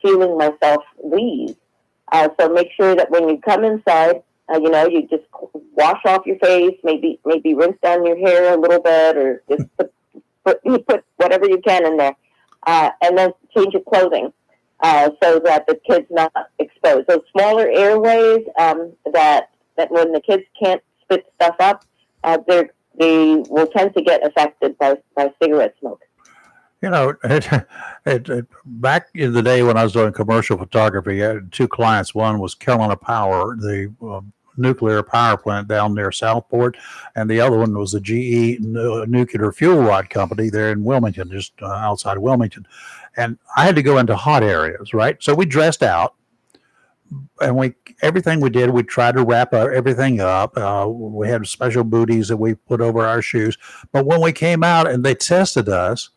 feeling myself wheeze. So make sure that when you come inside, you just wash off your face, maybe rinse down your hair a little bit, or just put whatever you can in there, and then change your clothing so that the kid's not exposed. Those smaller airways that when the kids can't spit stuff up, they will tend to get affected by cigarette smoke. Back in the day when I was doing commercial photography, I had 2 clients. One was Carolina Power, the nuclear power plant down near Southport, and the other one was the GE nuclear fuel rod company there in Wilmington, just outside of Wilmington. And I had to go into hot areas, right? So we dressed out, and everything we did, we tried to wrap everything up. We had special booties that we put over our shoes. But when we came out and they tested us,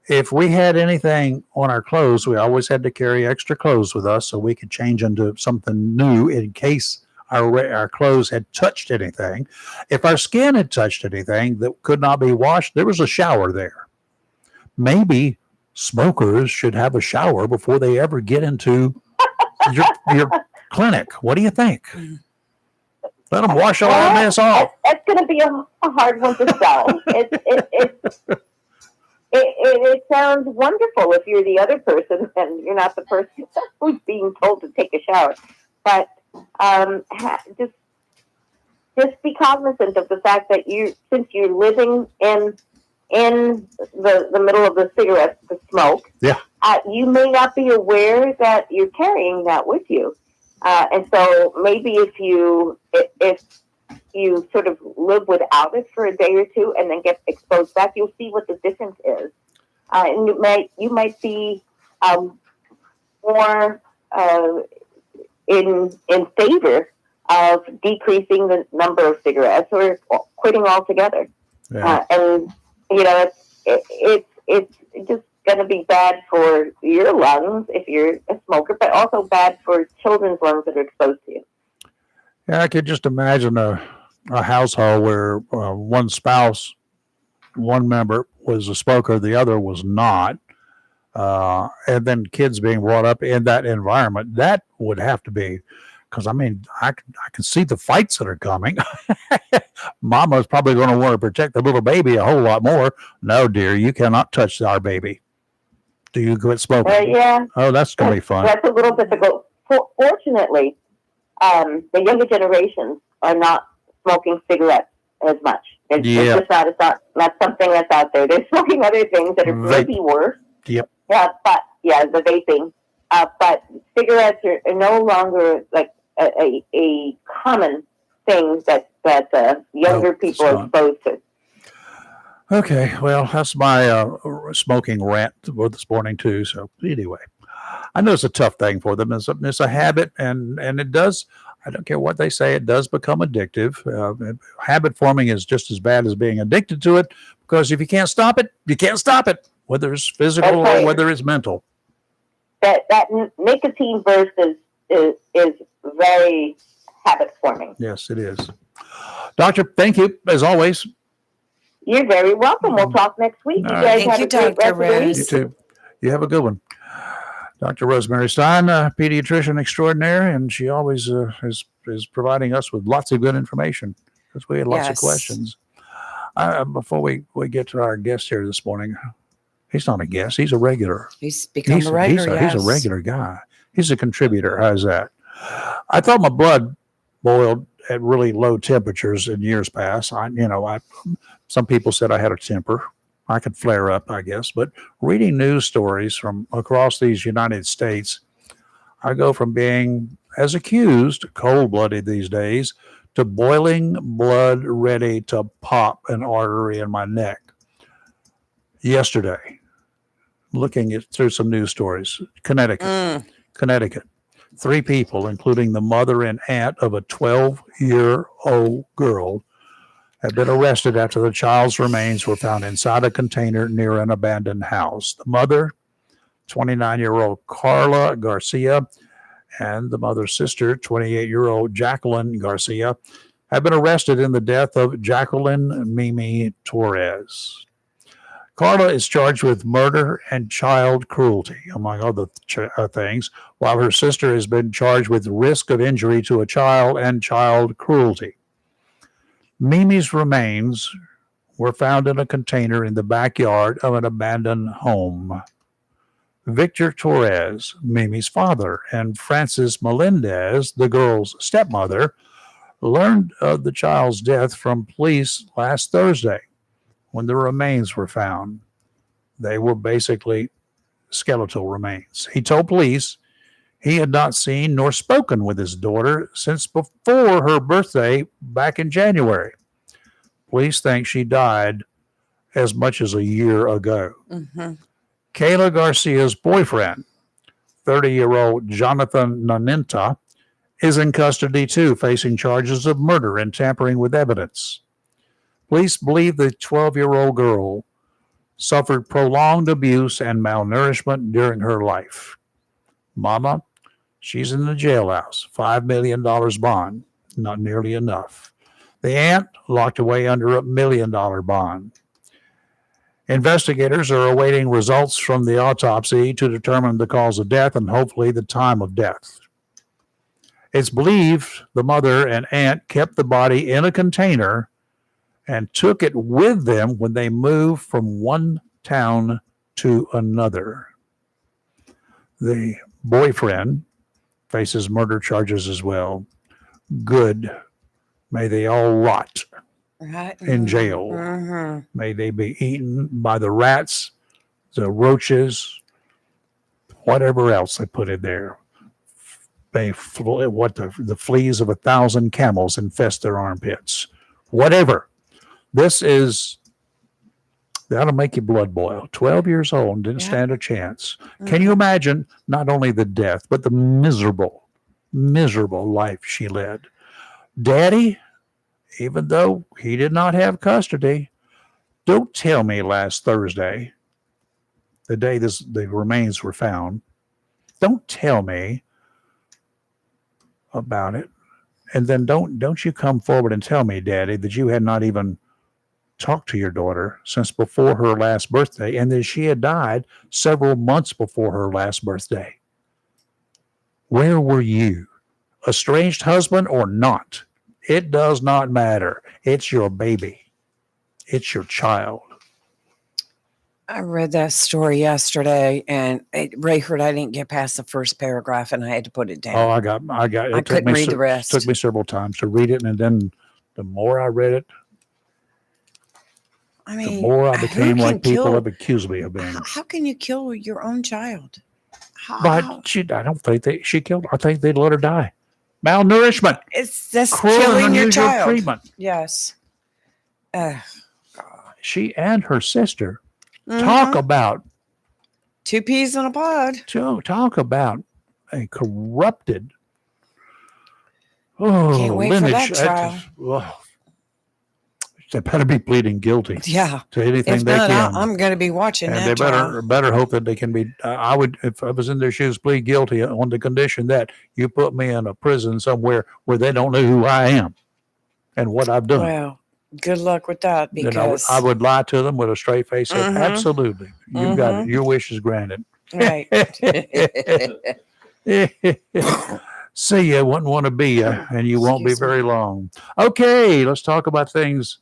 if we had anything on our clothes, we always had to carry extra clothes with us so we could change into something new in case our clothes had touched anything. If our skin had touched anything that could not be washed, there was a shower there. Maybe smokers should have a shower before they ever get into your clinic. What do you think? Let them wash all that mess off. That's going to be a hard one to sell. it sounds wonderful if you're the other person and you're not the person who's being told to take a shower. But just be cognizant of the fact that since you're living in the middle of the cigarette, the smoke, you may not be aware that you're carrying that with you. And so maybe if you sort of live without it for a day or two and then get exposed back, you'll see what the difference is. And you might be more in favor of decreasing the number of cigarettes or quitting altogether. Yeah. And it's just going to be bad for your lungs if you're a smoker, but also bad for children's lungs that are exposed to you. Yeah, I could just imagine a household where one spouse, one member was a smoker, the other was not, and then kids being brought up in that environment. That would have to be, because I mean, I can see the fights that are coming. Mama's probably going to want to protect the little baby a whole lot more. No, dear, you cannot touch our baby. Do you quit smoking? Yeah. Oh, that's going to be fun. That's a little difficult. Fortunately, the younger generations are not smoking cigarettes as much. It's just not something that's out there. They're smoking other things that are maybe worse. Yep. Yeah, but the vaping. But cigarettes are no longer like a common thing that younger people are exposed to. Okay, well, that's my smoking rant for this morning too. So anyway, I know it's a tough thing for them. It's a habit, and it does. I don't care what they say; it does become addictive. Habit forming is just as bad as being addicted to it, because if you can't stop it, you can't stop it, whether it's physical or whether it's mental. That nicotine burst is very habit forming. Yes, it is. Doctor, thank you as always. You're very welcome. We'll talk next week. You guys have a great rest of the week. You too. You have a good one. Dr. Rosemary Stein, pediatrician extraordinaire, and she always is providing us with lots of good information because we had lots of questions. Before we get to our guest here this morning, he's not a guest. He's a regular. He's become a regular. He's a regular guy. He's a contributor. How's that? I thought my blood boiled at really low temperatures in years past. Some people said I had a temper. I could flare up, I guess. But reading news stories from across these United States, I go from being, as accused, cold-blooded these days, to boiling blood ready to pop an artery in my neck. Yesterday, looking through some news stories, Connecticut. 3 people, including the mother and aunt of a 12-year-old girl, have been arrested after the child's remains were found inside a container near an abandoned house. The mother, 29-year-old Carla Garcia, and the mother's sister, 28-year-old Jacqueline Garcia, have been arrested in the death of Jacqueline Mimi Torres. Carla is charged with murder and child cruelty, among other things, while her sister has been charged with risk of injury to a child and child cruelty. Mimi's remains were found in a container in the backyard of an abandoned home. Victor Torres, Mimi's father, and Frances Melendez, the girl's stepmother, learned of the child's death from police last Thursday when the remains were found. They were basically skeletal remains. He told police he had not seen nor spoken with his daughter since before her birthday back in January. Police think she died as much as a year ago. Kayla Garcia's boyfriend, 30-year-old Jonathan Naninta, is in custody too, facing charges of murder and tampering with evidence. Police believe the 12-year-old girl suffered prolonged abuse and malnourishment during her life. Mama, she's in the jailhouse, $5 million bond, not nearly enough. The aunt locked away under $1 million bond. Investigators are awaiting results from the autopsy to determine the cause of death and hopefully the time of death. It's believed the mother and aunt kept the body in a container and took it with them when they moved from one town to another. The boyfriend faces murder charges as well. Good. May they all rot Right. in jail. Mm-hmm. May they be eaten by the rats, the roaches, whatever else they put in there. The fleas of 1,000 camels infest their armpits. Whatever. That'll make your blood boil. 12 years old, didn't stand a chance. Can you imagine not only the death, but the miserable life she led? Daddy, even though he did not have custody, don't tell me last Thursday, the day the remains were found, don't tell me about it. And then don't you come forward and tell me, Daddy, that you had not even talked to your daughter since before her last birthday, and that she had died several months before her last birthday. Where were you? Estranged husband or not? It does not matter. It's your baby. It's your child. I read that story yesterday, and Rayford, I didn't get past the first paragraph, and I had to put it down. Oh, I got. I couldn't read the rest. It took me several times to read it, and then the more I read it, the more I became like people have accused me of being. How can you kill your own child? But I don't think she killed her. I think they'd let her die. Malnourishment. That's Cruel and killing your unusual child. treatment. Yes. She and her sister talk about two peas in a pod. Talk about a corrupted Can't wait lineage. for that trial. They better be pleading guilty. Yeah. To anything If they not, can. I'm going to be watching and that they trial. better hope that they can be. I would, if I was in their shoes, plead guilty on the condition that you put me in a prison somewhere where they don't know who I am and what I've done. Well, good luck with that, because I would lie to them with a straight face. Say, absolutely, you've got it. Your wish is granted. right. See, you wouldn't want to be you, and you won't be very long. Okay, let's talk about things.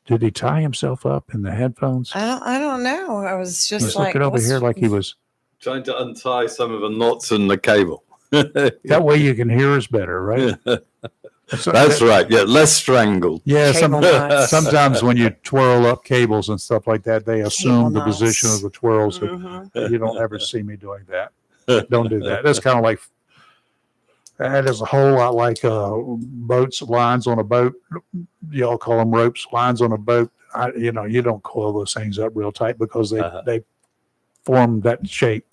Did he tie himself up in the headphones? I don't know. I was just He's like looking over here like he was trying to untie some of the knots in the cable. That way you can hear us better, right? That's right. Yeah, less strangled. Yeah, Cable knots. sometimes when you twirl up cables and stuff like that, they assume the knots. position of the twirls. You don't ever see me doing that. Don't do that. That's kind of like, that is a whole lot like boats, lines on a boat. Y'all call them ropes, lines on a boat. You don't coil those things up real tight because they form that shape.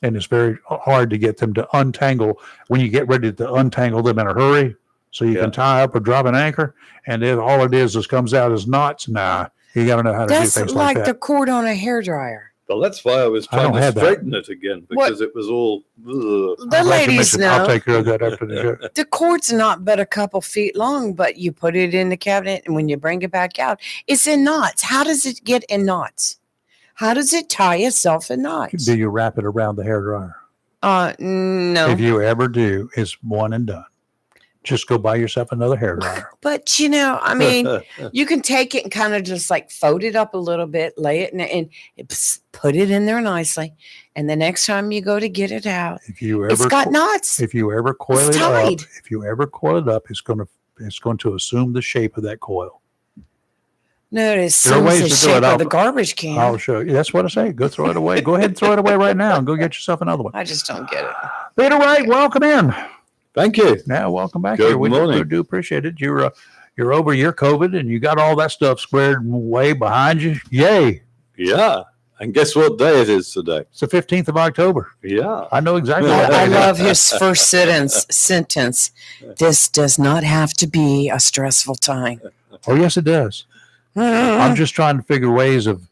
And it's very hard to get them to untangle when you get ready to untangle them in a hurry. So you can tie up or drop an anchor, and then all it is comes out as knots. Nah, you got to know how to do things like that. That's like the cord on a hairdryer. Well, that's why I was trying to straighten it again, because it was all. The ladies know. I'll take care of that after the show. The cord's not but a couple feet long, but you put it in the cabinet, and when you bring it back out, it's in knots. How does it get in knots? How does it tie itself in knots? Do you wrap it around the hairdryer? No. If you ever do, it's one and done. Just go buy yourself another hairdryer. But you can take it and kind of just like fold it up a little bit, lay it in and put it in there nicely. And the next time you go to get it out, it's got knots. If you ever coil it up, it's going to assume the shape of that coil. No, it assumes the shape of the garbage can. I'll show you. That's what I say. Go throw it away. Go ahead and throw it away right now and go get yourself another one. I just don't get it. Peter Wright, welcome in. Thank you. Now, welcome back. Good here. We morning. do appreciate it. You're over your COVID and you got all that stuff squared way behind you. Yay. Yeah. And guess what day it is today? It's the 15th of October. Yeah. I know exactly what I that is. love his first sentence. This does not have to be a stressful time. Oh, yes, it does. I'm just trying to figure ways of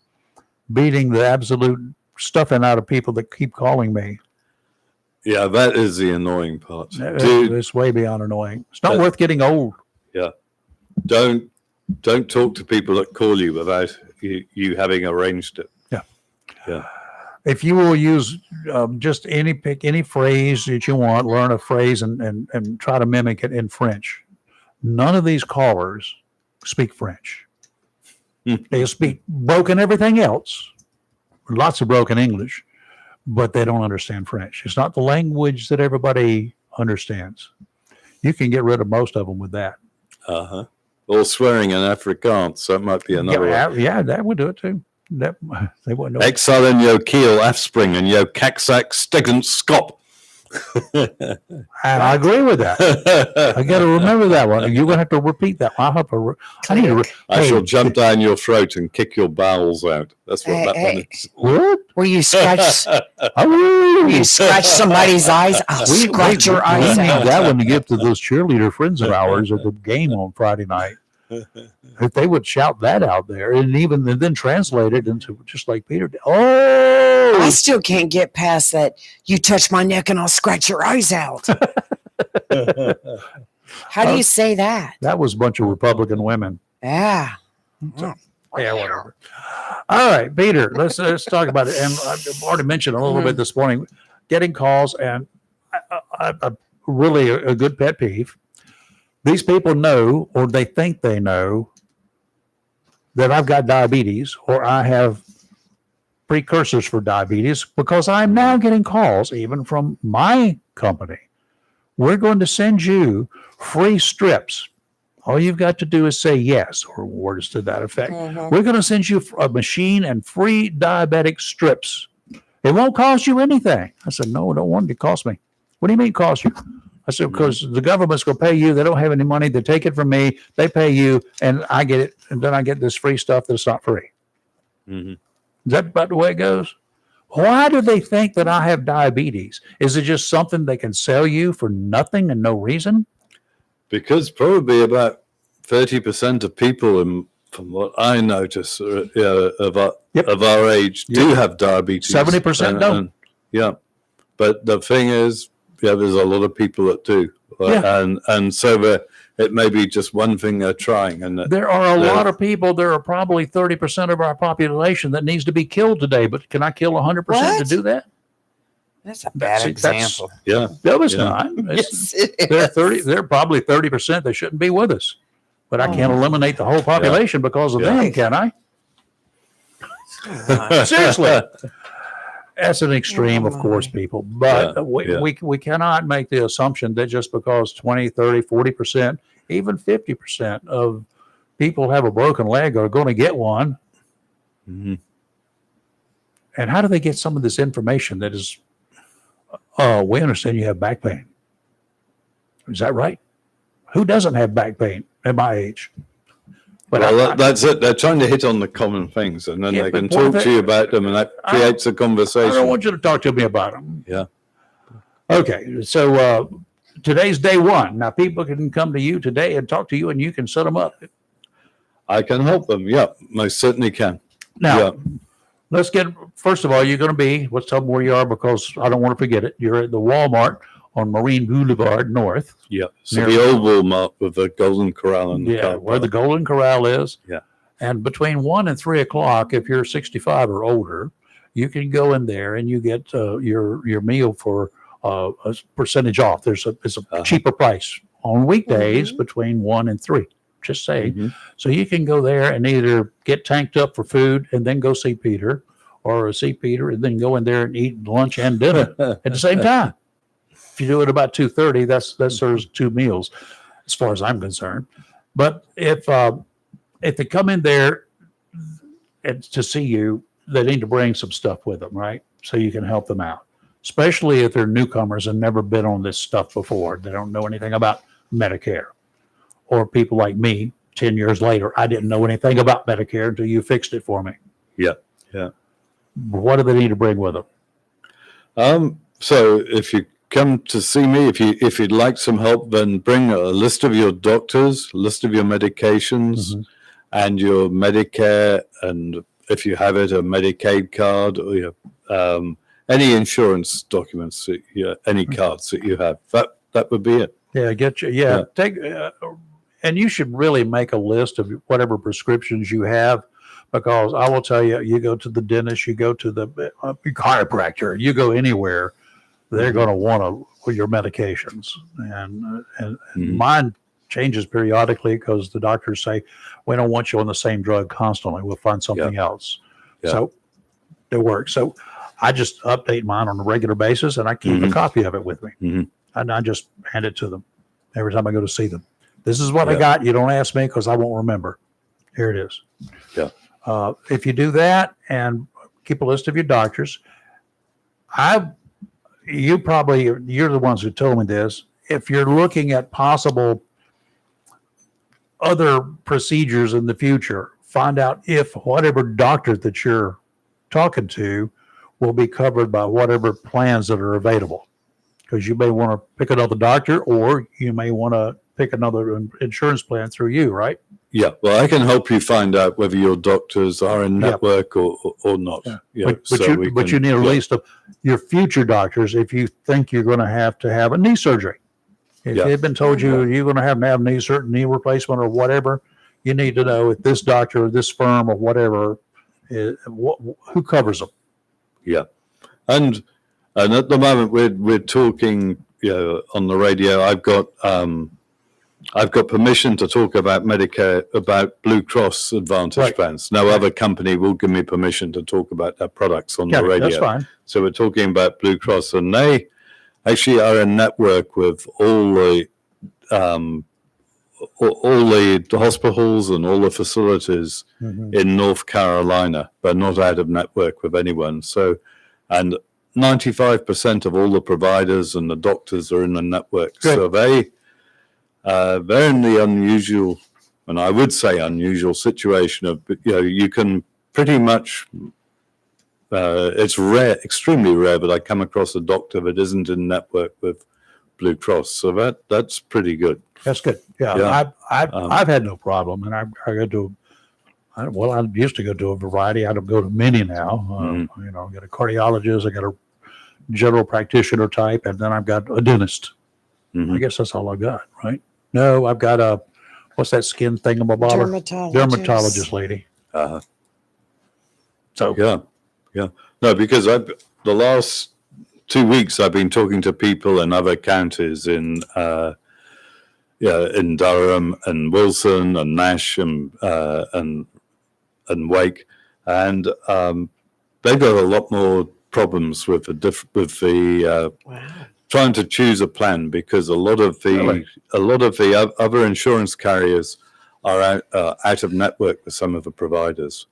beating the absolute stuffing out of people that keep calling me. Yeah, that is the annoying part. Dude, it's way beyond annoying. It's not worth getting old. Yeah. Don't talk to people that call you without you having arranged it. Yeah. Yeah. If you will use just pick any phrase that you want, learn a phrase and try to mimic it in French. None of these callers speak French. They speak broken everything else, lots of broken English, but they don't understand French. It's not the language that everybody understands. You can get rid of most of them with that. Uh-huh. Or swearing in Afrikaans. That might be another one. Yeah, that would do it too. That they wouldn't know. Exile in yo keel afspring and yo kakzak stigant skop. And I agree with that. I got to remember that one. You're going to have to repeat that one. I need to. I shall jump down your throat and kick your bowels out. That's what that one is. What? Where you scratch, Oh, you scratch somebody's eyes, I'll scratch your we eyes need out. that one to give to those cheerleader friends of ours at the game on Friday night. If they would shout that out there and then translate it into just like Peter did. Oh, I still can't get past that. You touch my neck and I'll scratch your eyes out. How do you say that? that was a bunch of Republican women. Yeah. Yeah, whatever. All right, Peter, let's talk about it. And I've already mentioned a little bit this morning, getting calls, and I really a good pet peeve. These people know, or they think they know, that I've got diabetes or I have precursors for diabetes because I'm now getting calls even from my company. We're going to send you free strips. All you've got to do is say yes, or words to that effect. We're going to send you a machine and free diabetic strips. It won't cost you anything. I said, no, I don't want it to cost me. What do you mean cost you? I said, because the government's going to pay you. They don't have any money. They take it from me. They pay you, and I get it. And then I get this free stuff that's not free. Mm-hmm. Is that about the way it goes? Why do they think that I have diabetes? Is it just something they can sell you for nothing and no reason? Because probably about 30% of people, from what I notice, of our age do have diabetes. 70% don't. Yeah. But the thing is, there's a lot of people that do. And so it may be just one thing they're trying. And there are a lot of people. There are probably 30% of our population that needs to be killed today. But can I kill 100% to do that? That's a bad example. Yeah. No, it's not. Yes, it is. They're probably 30% that shouldn't be with us. But I can't eliminate the whole population because of them, can I? Seriously. That's an extreme, of course, people. But we cannot make the assumption that just because 20, 30, 40%, even 50% of people have a broken leg are going to get one. Mm-hmm. And how do they get some of this information that is, we understand you have back pain. Is that right? Who doesn't have back pain at my age? But that's it. They're trying to hit on the common things, and then they can talk to you about them, and that creates a conversation. I don't want you to talk to me about them. Yeah. Okay. So today's day one. Now people can come to you today and talk to you, and you can set them up. I can help them. Yeah, most certainly can. Now, let's get, first of all, you're going to be, let's tell them where you are because I don't want to forget it. You're at the Walmart on Marine Boulevard North. Yeah. So the old Walmart with the Golden Corral and where the Golden Corral is. Yeah. And between 1 and 3 o'clock, if you're 65 or older, you can go in there and you get your meal for a percentage off. It's a cheaper price on weekdays between 1 and 3. Just saying. Mm-hmm. So you can go there and either get tanked up for food and then go see Peter, or see Peter and then go in there and eat lunch and dinner at the same time. If you do it about 2:30, that serves 2 meals, as far as I'm concerned. But if they come in there and to see you, they need to bring some stuff with them, right? So you can help them out, especially if they're newcomers and never been on this stuff before. They don't know anything about Medicare. Or people like me, 10 years later, I didn't know anything about Medicare until you fixed it for me. Yeah. Yeah. What do they need to bring with them? So if you come to see me, if you'd like some help, then bring a list of your doctors, list of your medications, and your Medicare, and if you have it, a Medicaid card, or your, any insurance documents, any cards that you have. That would be it. Yeah, get you. Yeah, take. And you should really make a list of whatever prescriptions you have, because I will tell you, you go to the dentist, you go to the chiropractor, you go anywhere, they're going to want your medications. And mine changes periodically because the doctors say, we don't want you on the same drug constantly. We'll find something else. Yeah. So it works. So I just update mine on a regular basis, and I keep a copy of it with me. And I just hand it to them every time I go to see them. This is what I got. You don't ask me because I won't remember. Here it is. Yeah. If you do that and keep a list of your doctors, you're the ones who told me this. If you're looking at possible other procedures in the future, find out if whatever doctor that you're talking to will be covered by whatever plans that are available. Because you may want to pick another doctor, or you may want to pick another insurance plan through you, right? Yeah. Well, I can help you find out whether your doctors are in network or not. Yeah. But you need a list of your future doctors if you think you're going to have a knee surgery. If they've been told you're going to have knee replacement or whatever, you need to know if this doctor or this firm or whatever, who covers them. Yeah. And at the moment we're talking, on the radio. I've got permission to talk about Medicare, about Blue Cross Advantage plans. No other company will give me permission to talk about their products on the radio. That's fine. So we're talking about Blue Cross, and they actually are a network with all the hospitals and all the facilities in North Carolina, but not out of network with anyone. So, and 95% of all the providers and the doctors are in the network. Good. So they're in the unusual, and I would say unusual situation of, you can pretty much, it's rare, extremely rare, but I come across a doctor that isn't in network with Blue Cross. So that's pretty good. That's good. Yeah. I've had no problem. And I go to, I used to go to a variety. I don't go to many now. I got a cardiologist, I got a general practitioner type, and then I've got a dentist. I guess that's all I've got, right? No, I've got what's that skin thingamabobber? Dermatologist lady. So yeah. No, because the last 2 weeks I've been talking to people in other counties in Durham and Wilson and Nash and Wake, and they've got a lot more problems with the trying to choose a plan, because a lot of the other insurance carriers are out of network with some of the providers.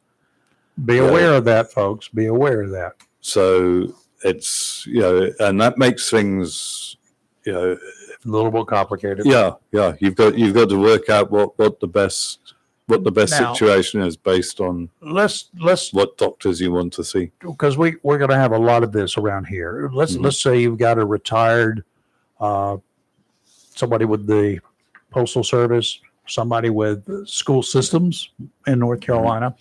Be aware of that, folks. Be aware of that. So it's and that makes things a little more complicated. Yeah. You've got to work out what the best now, situation is based on let's what doctors you want to see, because we're going to have a lot of this around here. Let's say you've got a retired somebody with the Postal Service, somebody with school systems in North Carolina,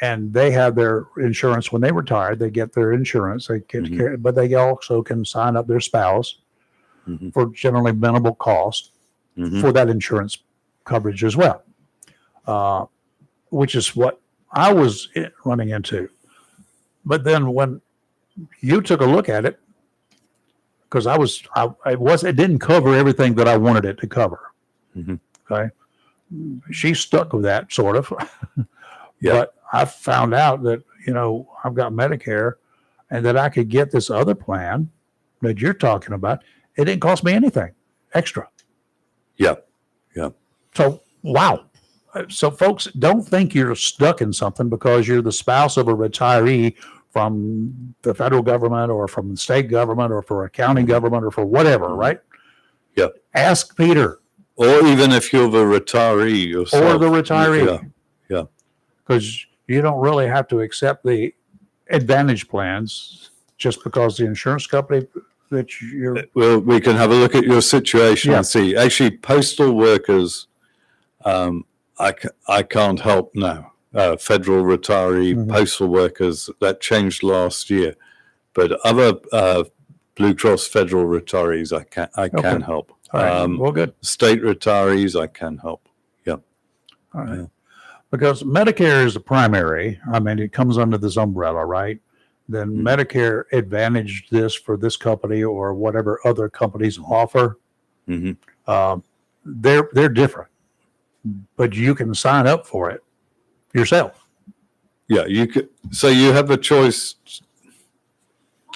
and they have their insurance when they retire. They get their insurance, they get but they also can sign up their spouse for generally minimal cost for that insurance coverage as well. Which is what I was running into. But then when you took a look at it, because it didn't cover everything that I wanted it to cover. Okay. She stuck with that sort of, but I found out that, I've got Medicare and that I could get this other plan that you're talking about. It didn't cost me anything extra. Yeah. So, wow. So, folks, don't think you're stuck in something because you're the spouse of a retiree from the federal government or from the state government or for a county government or for whatever, right? Yeah. Ask Peter. Or even if you're the retiree yourself. Or the retiree. Yeah. Because you don't really have to accept the advantage plans just because the insurance company that you're... Well, we can have a look at your situation and see. Actually, postal workers... I can't help now. Federal retiree postal workers, that changed last year, but other Blue Cross federal retirees, I can help. All right. Well, good. State retirees, I can help. Yeah. All right. Because Medicare is the primary. I mean, it comes under this umbrella, right? Then Medicare Advantage this for this company or whatever other companies offer. they're different, but you can sign up for it yourself. Yeah, you could. So you have a choice.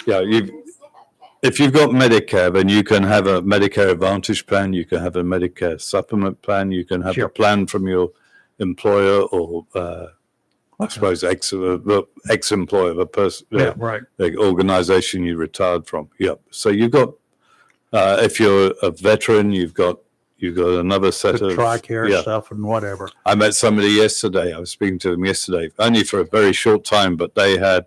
Yeah, if you've got Medicare, then you can have a Medicare Advantage plan. You can have a Medicare supplement plan. You can have Sure. a plan from your employer or, I suppose, ex-employer, the person, Right. the organization you retired from. Yeah. So you've got, if you're a veteran, you've got another set The of TRICARE stuff and whatever. I met somebody yesterday. I was speaking to them yesterday, only for a very short time, but they had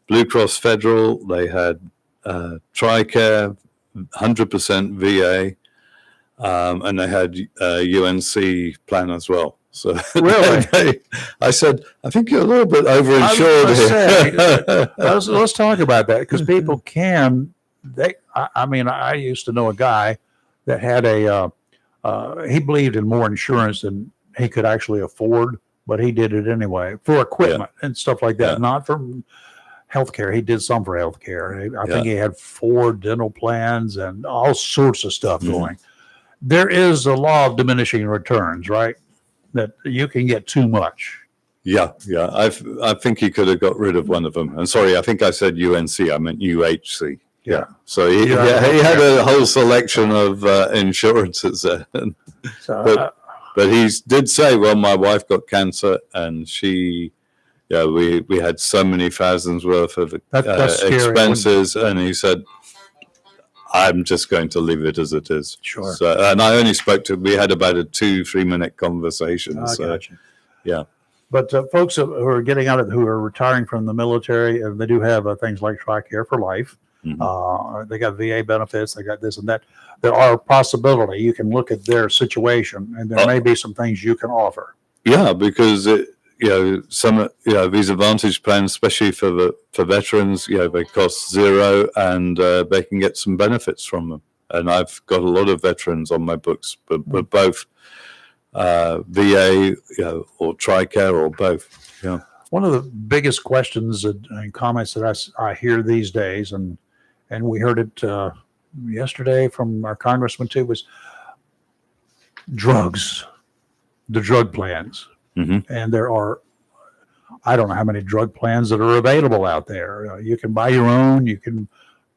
Blue Cross Federal, they had TRICARE, 100% VA, and they had UNC plan as well. So Really? I said, I think you're a little bit overinsured here. Let's talk about that, because people can. I mean, I used to know a guy that had he believed in more insurance than he could actually afford, but he did it anyway for equipment and stuff like that, not for healthcare. He did some for healthcare. I think he had 4 dental plans and all sorts of stuff going. There is a law of diminishing returns, right? That you can get too much. Yeah. I think he could have got rid of one of them. And sorry, I think I said UNC. I meant UHC. Yeah. So he had a whole selection of insurances there. But he did say, well, my wife got cancer and we had so many thousands worth of expenses. And he said, I'm just going to leave it as it is. Sure. So, and I only we had about a 2-3 minute conversation. Gotcha. Yeah. But folks who are getting out who are retiring from the military, they do have things like TRICARE for life. They got VA benefits. They got this and that. There are possibility. You can look at their situation, and there may be some things you can offer. Yeah, because these advantage plans, especially for veterans, they cost $0, and they can get some benefits from them. And I've got a lot of veterans on my books, but both VA, or TRICARE, or both. Yeah. One of the biggest questions and comments that I hear these days, and we heard it yesterday from our congressman too, was drugs, the drug plans. And there are, I don't know how many drug plans that are available out there. You can buy your own. You can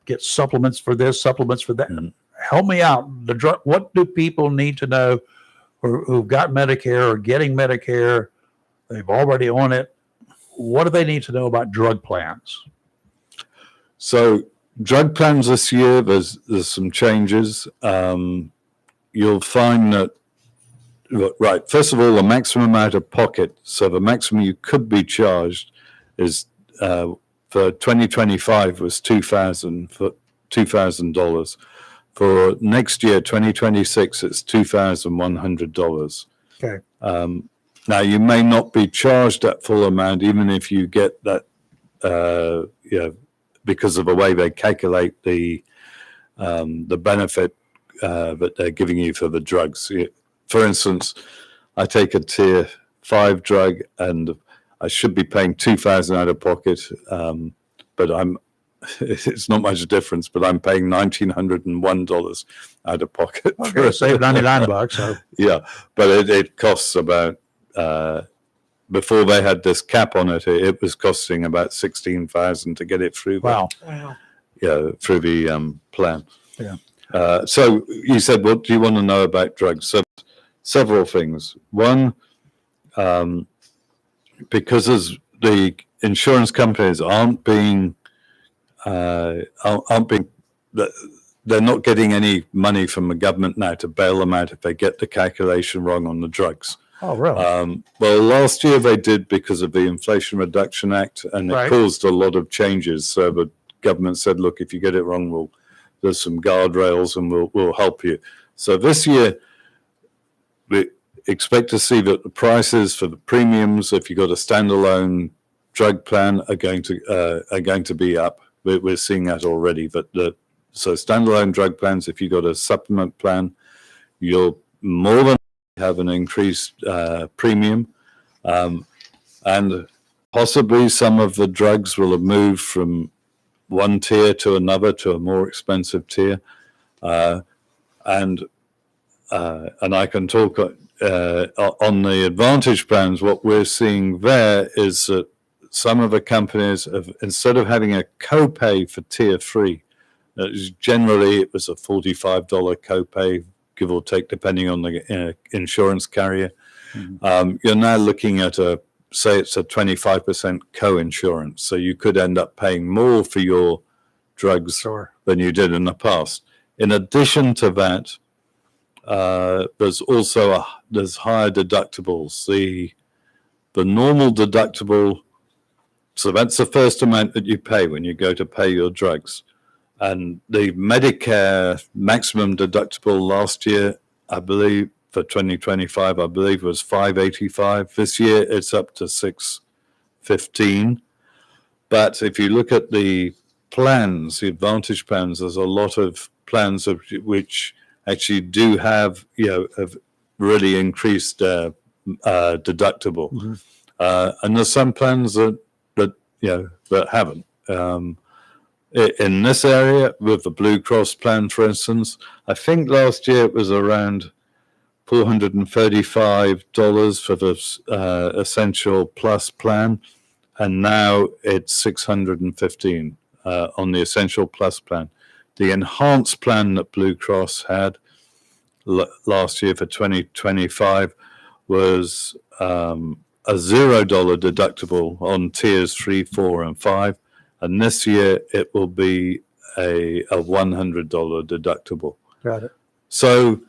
get supplements for this, supplements for that. Help me out. What do people need to know who've got Medicare or getting Medicare? They've already on it. What do they need to know about drug plans? So drug plans this year, there's some changes. You'll find that, right, first of all, the maximum out of pocket. So the maximum you could be charged is for 2025 was $2,000. For next year, 2026, it's $2,100. Okay. Now you may not be charged that full amount, even if you get that, because of the way they calculate the benefit that they're giving you for the drugs. For instance, I take a tier 5 drug and I should be paying $2,000 out of pocket, but it's not much difference, but I'm paying $1,901 out of pocket. Okay, save $99. So. Yeah, but it costs about, before they had this cap on it, it was costing about $16,000 to get it through. Wow. Yeah, through the plan. Yeah. So you said, what do you want to know about drugs? So several things. One, because as the insurance companies they're not getting any money from the government now to bail them out if they get the calculation wrong on the drugs. Oh, really? Well, last year they did because of the Inflation Reduction Act, and it caused a lot of changes. So the government said, look, if you get it wrong, there's some guardrails and we'll help you. So this year, we expect to see that the prices for the premiums, if you got a standalone drug plan, are going to be up. We're seeing that already. So standalone drug plans, if you got a supplement plan, you'll more than have an increased premium, and possibly some of the drugs will have moved from one tier to another, to a more expensive tier, and and I can talk on the Advantage plans. What we're seeing there is that some of the companies have, instead of having a copay for tier 3, generally it was a $45 copay, give or take, depending on the insurance carrier. You're now looking at say it's a 25% co-insurance. So you could end up paying more for your drugs than you did in the past. In addition to that, there's also there's higher deductibles. The normal deductible, so that's the first amount that you pay when you go to pay your drugs. And the Medicare maximum deductible last year, I believe, for 2025, I believe was $585. This year, it's up to $615. But if you look at the plans, the Advantage plans, there's a lot of plans which actually do have, have really increased deductible. And there's some plans that haven't. In this area, with the Blue Cross plan, for instance, I think last year it was around $435 for the Essential Plus plan, and now it's $615 on the Essential Plus plan. The Enhanced plan that Blue Cross had last year for 2025 was a $0 deductible on tiers 3, 4, and 5, and this year it will be a $100 deductible. Got it. So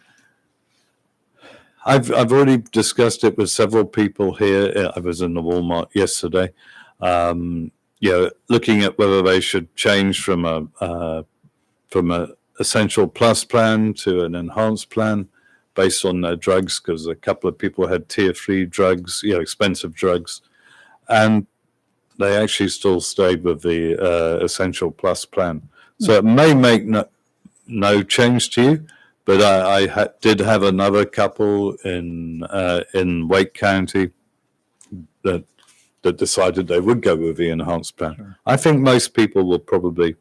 I've already discussed it with several people here. I was in the Walmart yesterday, looking at whether they should change from a Essential Plus plan to an Enhanced plan based on their drugs, because a couple of people had tier 3 drugs, expensive drugs, and they actually still stayed with the Essential Plus plan. So it may make no change to you. But I did have another couple in Wake County that decided they would go with the Enhanced plan. Sure. I think most people will probably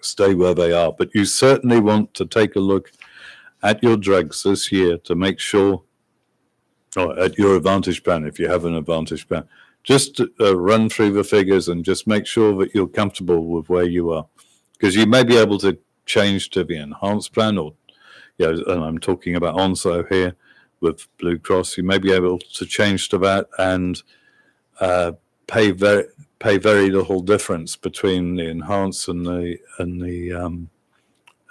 stay where they are, but you certainly want to take a look at your drugs this year to make sure, or at your Advantage plan if you have an Advantage plan, just run through the figures and just make sure that you're comfortable with where you are, because you may be able to change to the Enhanced plan, or and I'm talking about Onso here with Blue Cross. You may be able to change to that and pay very little difference between the Enhanced and the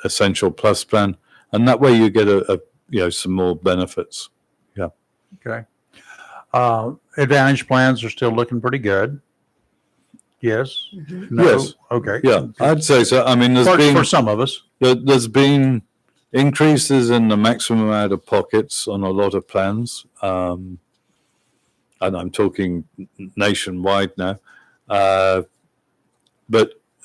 Essential Plus plan, and that way you get some more benefits. Yeah. Okay. Advantage plans are still looking pretty good. Yes. No? Yes. Okay. Yeah, I'd say so. I mean, for some of us, there's been increases in the maximum out of pockets on a lot of plans, and I'm talking nationwide now. But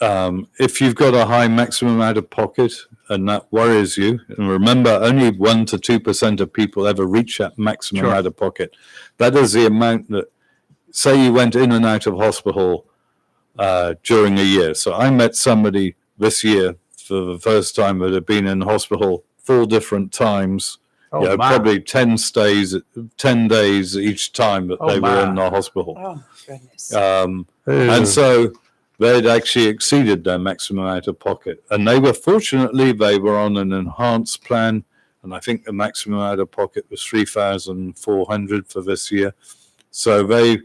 if you've got a high maximum out of pocket and that worries you, and remember, only 1 to 2% of people ever reach that maximum out of pocket. That is the amount that, say you went in and out of hospital during a year. So I met somebody this year for the first time that had been in hospital 4 different times, probably 10 days each time that they were in the hospital. Oh, goodness. And so they'd actually exceeded their maximum out of pocket. And they were on an Enhanced plan, and I think the maximum out of pocket was $3,400 for this year. So they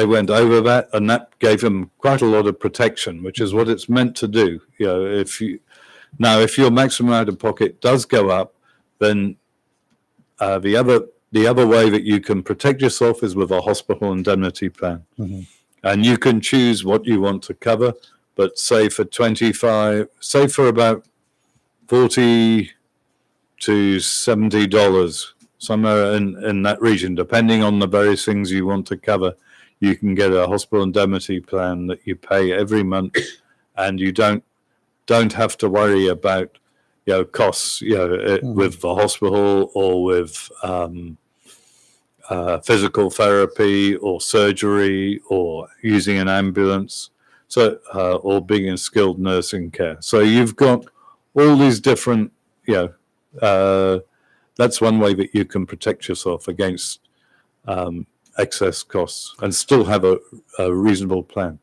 went over that, and that gave them quite a lot of protection, which is what it's meant to do. If your maximum out of pocket does go up, then the other way that you can protect yourself is with a hospital indemnity plan, and you can choose what you want to cover. But say for about $40 to $70, somewhere in that region, depending on the various things you want to cover, you can get a hospital indemnity plan that you pay every month, and you don't have to worry about costs with the hospital or with physical therapy or surgery or using an ambulance, or being in skilled nursing care. So you've got all these different, that's one way that you can protect yourself against excess costs and still have a reasonable plan.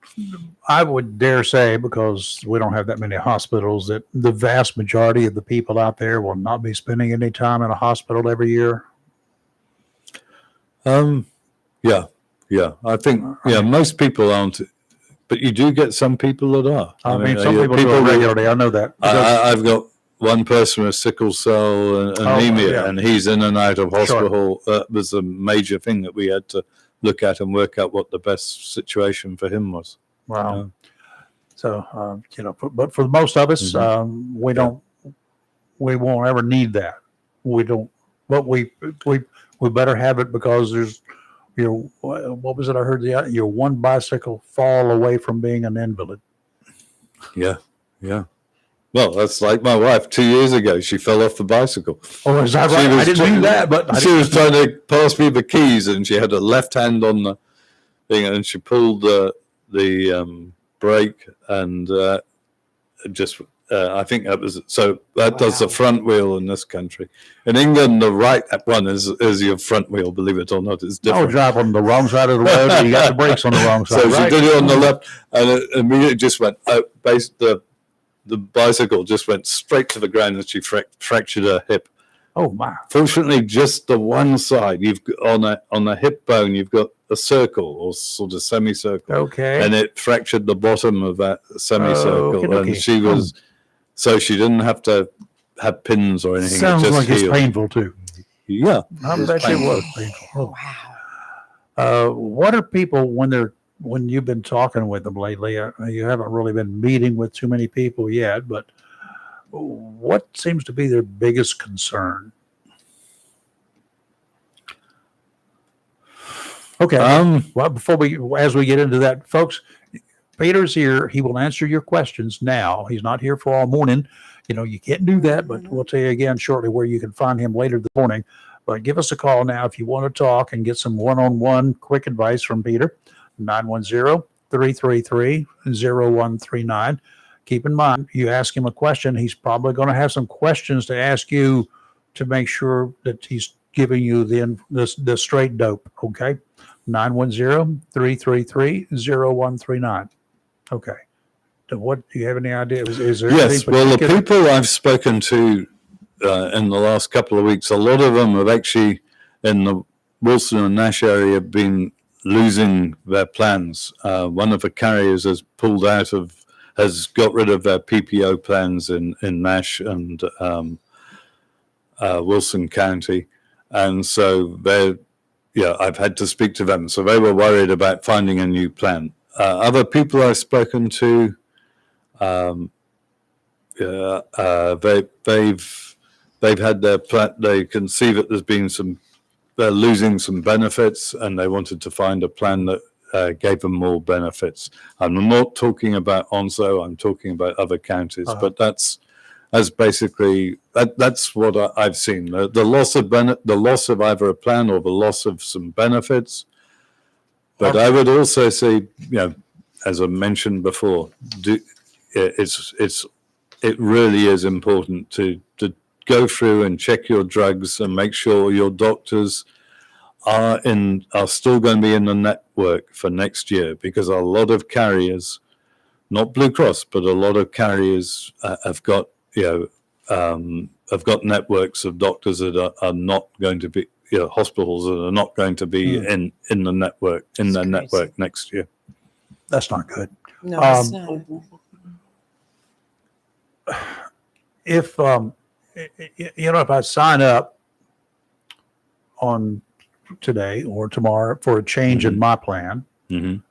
I would dare say, because we don't have that many hospitals, that the vast majority of the people out there will not be spending any time in a hospital every year. Yeah. I think, most people aren't, but you do get some people that are. I mean, some people do it regularly. I know that. I've got one person with sickle cell anemia, and he's in and out of hospital. Sure. That was a major thing that we had to look at and work out what the best situation for him was. Wow. So, but for most of us, we won't ever need that. We don't, but we better have it, because what was it? I heard you're one bicycle fall away from being an invalid. Yeah. Well, that's like my wife 2 years ago. She fell off the bicycle. Oh, is that right? I didn't mean that, but she was trying to pass me the keys, and she had her left hand on the thing, and she pulled the brake, and I think that was so. That does the front wheel in this country. In England, the right one is your front wheel. Believe it or not, it's different. Oh, drive on the wrong side of the road, and you got the brakes on the wrong side. So she did it on the left, and it immediately just went out. The bicycle just went straight to the ground, and she fractured her hip. Oh my! Fortunately, just the one side. You've got on the hip bone, you've got a circle or sort of semicircle. Okay. And it fractured the bottom of that semicircle, okay. And she was so she didn't have to have pins or anything. Sounds it just like healed. It's painful too. Yeah, I bet it was painful. Oh. Wow. What are people when you've been talking with them lately? You haven't really been meeting with too many people yet, but what seems to be their biggest concern? Okay. Well, as we get into that, folks, Peter's here. He will answer your questions now. He's not here for all morning. You can't do that, but we'll tell you again shortly where you can find him later this morning. But give us a call now if you want to talk and get some one-on-one quick advice from Peter. 910-333-0139. Keep in mind, you ask him a question, he's probably going to have some questions to ask you to make sure that he's giving you the straight dope. Okay. 910-333-0139. Okay. What do you have any idea? Is there? Yes. Well, the people I've spoken to in the last couple of weeks, a lot of them have actually in the Wilson and Nash area been losing their plans. One of the carriers has got rid of their PPO plans in Nash and Wilson County, and so I've had to speak to them. So they were worried about finding a new plan. Other people I've spoken to, they've had their plan. They can see that there's been they're losing some benefits, and they wanted to find a plan that gave them more benefits. I'm not talking about Onso, I'm talking about other counties, but that's basically that's what I've seen. The loss of either a plan or the loss of some benefits. But I would also say, as I mentioned before, it really is important to go through and check your drugs and make sure your doctors are still going to be in the network for next year, because a lot of carriers, not Blue Cross, but a lot of carriers have got networks of doctors that are not going to be hospitals that are not going to be in the network their network next year. That's not good. No, it's not. If if I sign up on today or tomorrow for a change in my plan, and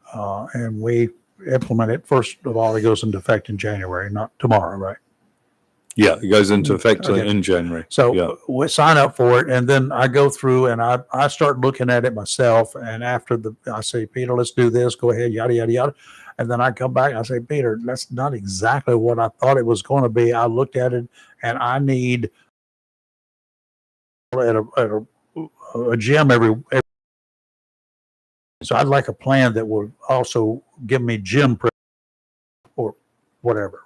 we implement it, first of all, it goes into effect in January, not tomorrow, right? Yeah, it goes into effect in January. So we sign up for it, and then I go through and I start looking at it myself. And after I say, Peter, let's do this. Go ahead, yada yada yada. And then I come back and I say, Peter, that's not exactly what I thought it was going to be. I looked at it, and I need at a gym every. So I'd like a plan that will also give me gym or whatever.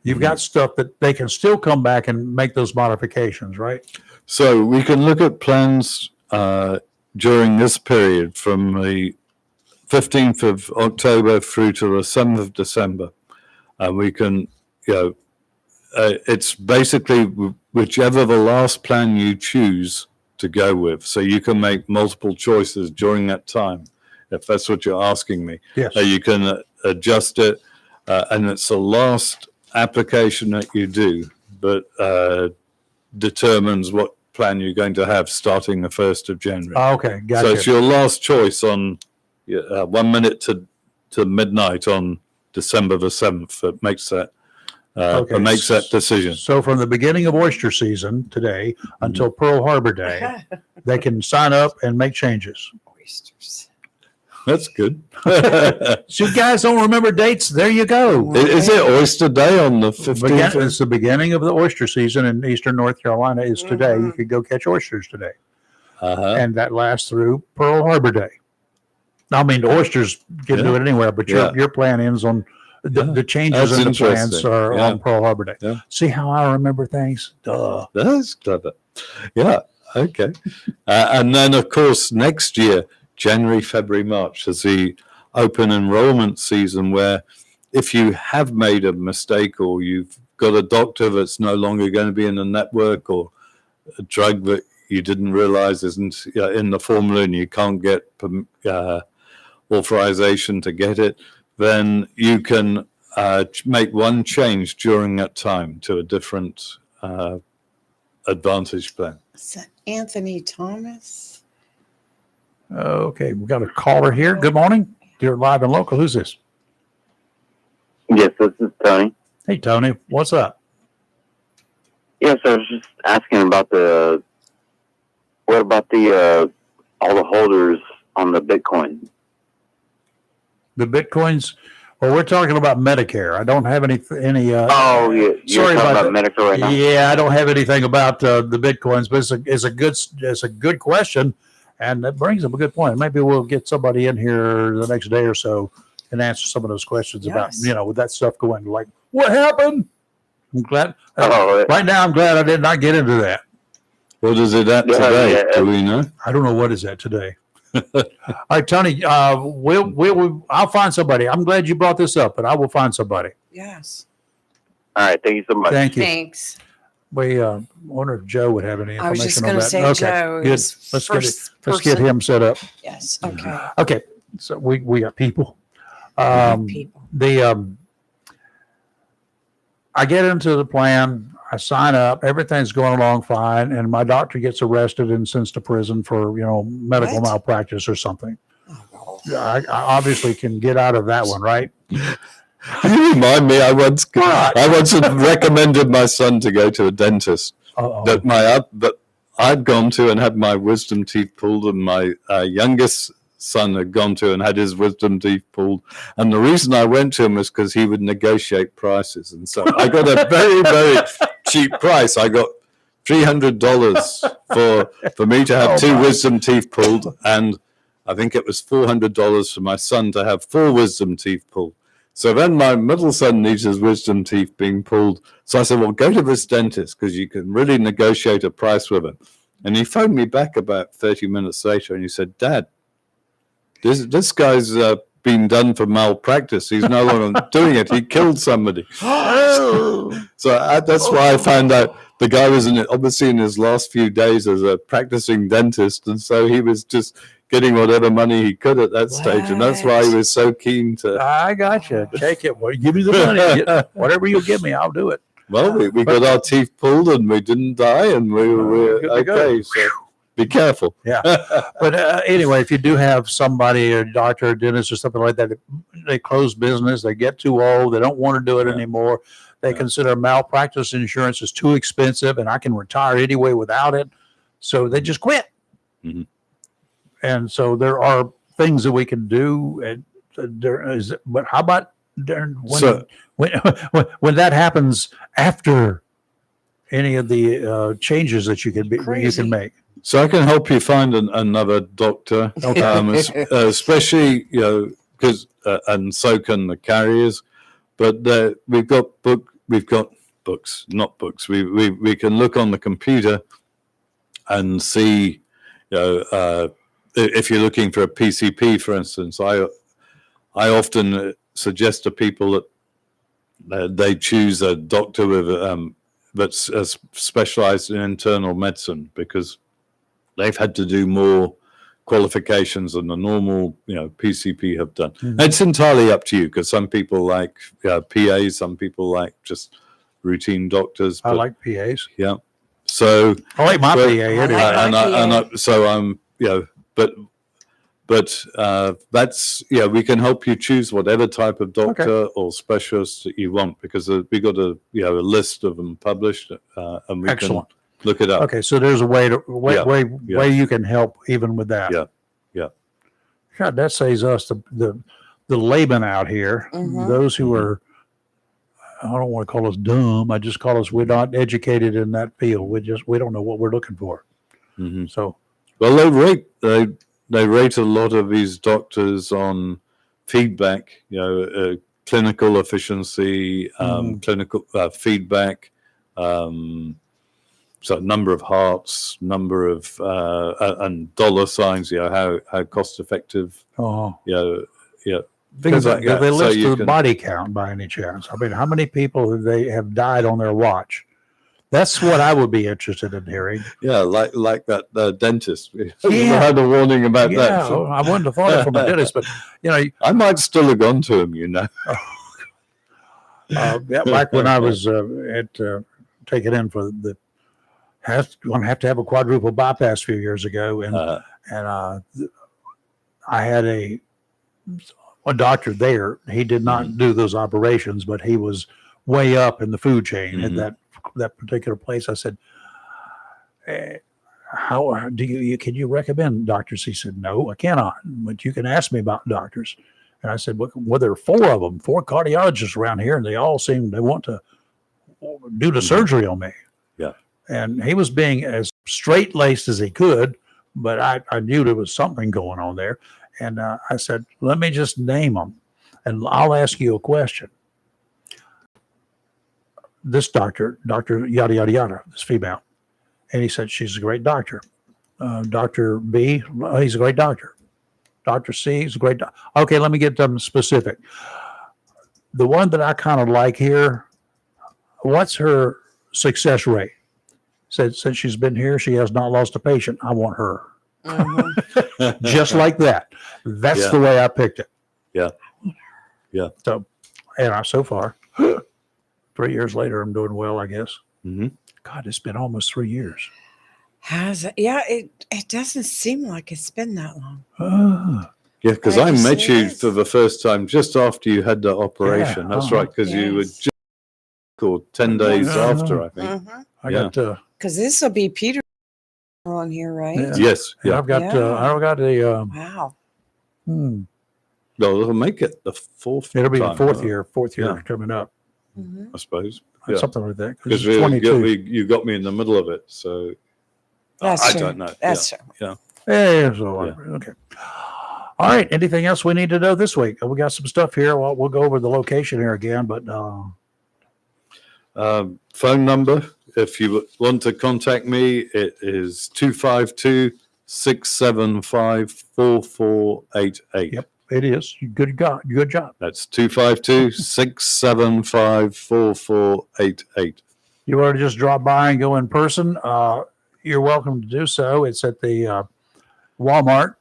You've got stuff that they can still come back and make those modifications, right? So we can look at plans during this period from the 15th of October through to the 7th of December. And we can, it's basically whichever the last plan you choose to go with. So you can make multiple choices during that time, if that's what you're asking me. Yes. You can adjust it, and it's the last application that you do that determines what plan you're going to have starting the 1st of January. Okay, gotcha. So it's your last choice on 1 minute to midnight on December the 7th that makes that that decision. So from the beginning of oyster season today until Pearl Harbor Day, they can sign up and make changes. Oysters. That's good. So you guys don't remember dates? There you go. Is it Oyster Day on the 15th? It's the beginning of the oyster season in eastern North Carolina is today. You could go catch oysters today. And that lasts through Pearl Harbor Day. I mean, the oysters can do it anywhere, but your plan ends on the changes That's in the plans interesting. are on Pearl Harbor Day. Yeah. See how I remember things? Duh. That's clever. Yeah. Okay. And then, of course, next year, January, February, March is the open enrollment season where if you have made a mistake or you've got a doctor that's no longer going to be in the network or a drug that you didn't realize isn't in the formula and you can't get authorization to get it, then you can make one change during that time to a different Advantage plan. Is that Anthony Thomas? Okay, we got a caller here. Good morning. You're live and local. Who's this? Yes, this is Tony. Hey, Tony. What's up? Yes, I was just asking about what about all the holders on the Bitcoin? The Bitcoins? Well, we're talking about Medicare. I don't have any. You're sorry talking about about Medicare right now? Yeah, I don't have anything about the Bitcoins, but it's a good question, and that brings up a good point. Maybe we'll get somebody in here the next day or so and answer some of those questions about with that stuff going. Like, what happened? I'm glad. Right now, I'm glad I did not get into that. What is it at today? Do we know? I don't know what is that today. All right, Tony. I'll find somebody. I'm glad you brought this up, but I will find somebody. Yes. All right, thank you so much. Thank you. Thanks. We wonder if Joe would have any I was just information going on to that. say Joe Good. is Let's get him set up. Yes. Okay. Okay. So we got people. People. I get into the plan. I sign up. Everything's going along fine, and my doctor gets arrested and sent to prison for medical What? malpractice or something. Oh, I obviously can get out of that one, right? You remind me, I once recommended my son to go to a dentist that I'd gone to and had my wisdom teeth pulled, and my youngest son had gone to and had his wisdom teeth pulled. And the reason I went to him was because he would negotiate prices. And so I got a very, very cheap price. I got $300 for me to have two wisdom teeth pulled. And I think it was $400 for my son to have 4 wisdom teeth pulled. So then my middle son needs his wisdom teeth being pulled. So I said, well, go to this dentist because you can really negotiate a price with him. And he phoned me back about 30 minutes later and he said, Dad, this guy's been done for malpractice. He's no longer doing it. He killed somebody. So that's why I found out the guy was obviously in his last few days as a practicing dentist. And so he was just getting whatever money he could at that stage. And that's why he was so keen to. I got you. Take it. Well, give me the money. Whatever you'll give me, I'll do it. Well, we got our teeth pulled and we didn't die and we were okay. So be careful. Yeah. But anyway, if you do have somebody, a doctor, a dentist or something like that, they close business, they get too old, they don't want to do it anymore. They consider malpractice insurance is too expensive and I can retire anyway without it. So they just quit. Mm-hmm. And so there are things that we can do. And but how about when that happens after any of the changes that you can make? So I can help you find another doctor, especially because and so can the carriers. But we've got we've got books, not books. We can look on the computer and see, if you're looking for a PCP, for instance, I often suggest to people that they choose a doctor with that's specialized in internal medicine, because they've had to do more qualifications than the normal, PCP have done. Mhm. It's entirely up to you, because some people like PAs, some people like just routine doctors. I like PAs. Yeah. So I like my Well, PA anyway. like- so I'm, but that's, we can help you choose whatever type of doctor or specialist that you want, because we got a list of them published, and we Excellent. can look it up. Okay, so there's a way Yeah. way you can help even with that. Yeah, yeah. God, that saves us the layman out here, Mhm. those who are, I don't want to call us dumb. I just call us, we're not educated in that field. We don't know what we're looking for. Mhm. So Well, they rate a lot of these doctors on feedback, clinical efficiency, clinical feedback, so number of hearts, number of and dollar signs, how cost effective, things like that. They So list you the can- body count by any chance? I mean, how many people they have died on their watch? That's what I would be interested in hearing. Yeah, like that dentist. We Yeah. had a warning about Yeah, that. I wouldn't have thought it from a dentist, but I might still have gone to him, back when I was taken in for going to have to have a quadruple bypass a few years ago, and I had a doctor there. He did not do those operations, but he was way up in the food chain at that particular place. I said, how do can you recommend doctors? He said, no, I cannot, but you can ask me about doctors. And I said, well, there are four cardiologists around here, and they all they want to do the surgery on me. Yeah. And he was being as straight-laced as he could, but I knew there was something going on there. And I said, let me just name them, and I'll ask you a question. This doctor yada, yada, yada, this female. And he said, she's a great doctor. Dr. B, he's a great doctor. Dr. C, he's a great doctor. Okay, let me get them specific. The one that I kind of like here, what's her success rate? Said, since she's been here, she has not lost a patient. I want her. Mhm. Just like that. That's Yeah. the way I picked it. Yeah. Yeah. So, so far, 3 years later, I'm doing well, I guess. Mhm. God, it's been almost 3 years. Has it? Yeah, it doesn't seem like it's been that long. Yeah, because Like I you met said, you yes. for the first time just after you had the operation. That's right, because you were Yes. just called 10 days after, I think. Mm-hmm. I Yeah. got Because this will be Peter on here, right? Yeah. Yes. and Yeah. I've got a Wow. No, it'll make it the fourth. it'll be the time, fourth year Yeah. coming up, Mhm. I suppose. Yeah. something like that. Because 22. you got me in the middle of it, so That's I true. don't know. That's true. Yeah, so, Yeah. okay. All right. Anything else we need to know this week? We got some stuff here. Well, we'll go over the location here again, but phone number, if you want to contact me, it is 252-675-4488. Yep. it is. Good job. Good job. That's 252-675-4488. You want to just drop by and go in person? You're welcome to do so. It's at the Walmart,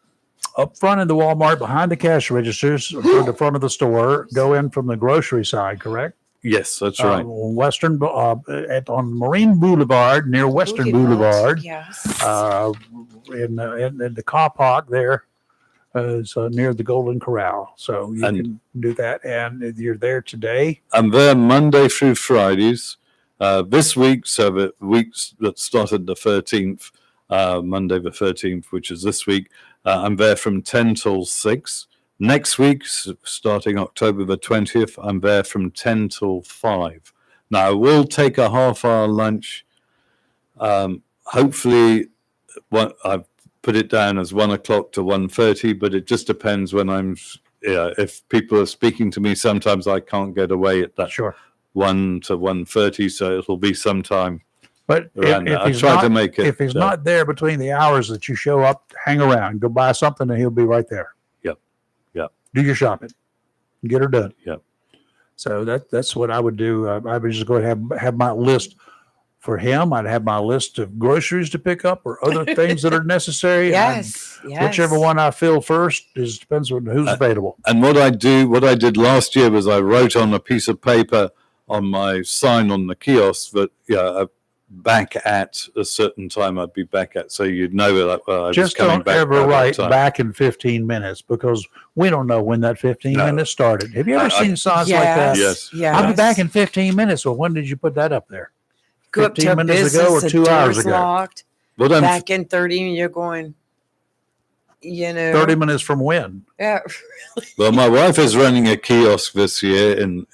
up front in the Walmart, behind the cash registers, toward the front of the store. Go in from the grocery side, correct? Yes, that's right. Western on Marine Boulevard, near Western Boulevard. Yes. In the car park there is near the Golden Corral. So you can do that. And you're there today. I'm there Monday through Fridays. This week, so the weeks that started the 13th, Monday the 13th, which is this week, I'm there from 10 till 6. Next week, starting October the 20th, I'm there from 10 till 5. Now, I will take a half-hour lunch. Hopefully, I've put it down as 1 o'clock to 1:30, but it just depends when if people are speaking to me, sometimes I can't get away at that Sure. 1 to 1:30, so it'll be sometime But around if that. I he's try not, to make it. if he's not there between the hours that you show up, hang around, go buy something, and he'll be right there. Yep. Yep. Do your shopping, get her done. Yep. So that's what I would do. I would just go ahead and have my list for him. I'd have my list of groceries to pick up or other things that are necessary. Yes. Yes. Whichever one I fill first depends on who's available. And what I did last year was I wrote on a piece of paper on my sign on the kiosk that back at a certain time I'd be back at, so you'd know that I was Just coming don't back. ever by that write time. back in 15 minutes because we don't know when that 15 No. minutes started. Have you ever seen signs like that? Yes. Yes. I'll be back in 15 minutes. Well, when did you put that up there? Go up to 15 a minutes business, ago or the 2 hours door's ago? locked. What I'm Back in 30, and you're going, 30 minutes from when? Yeah. Well, my wife is running a kiosk this year in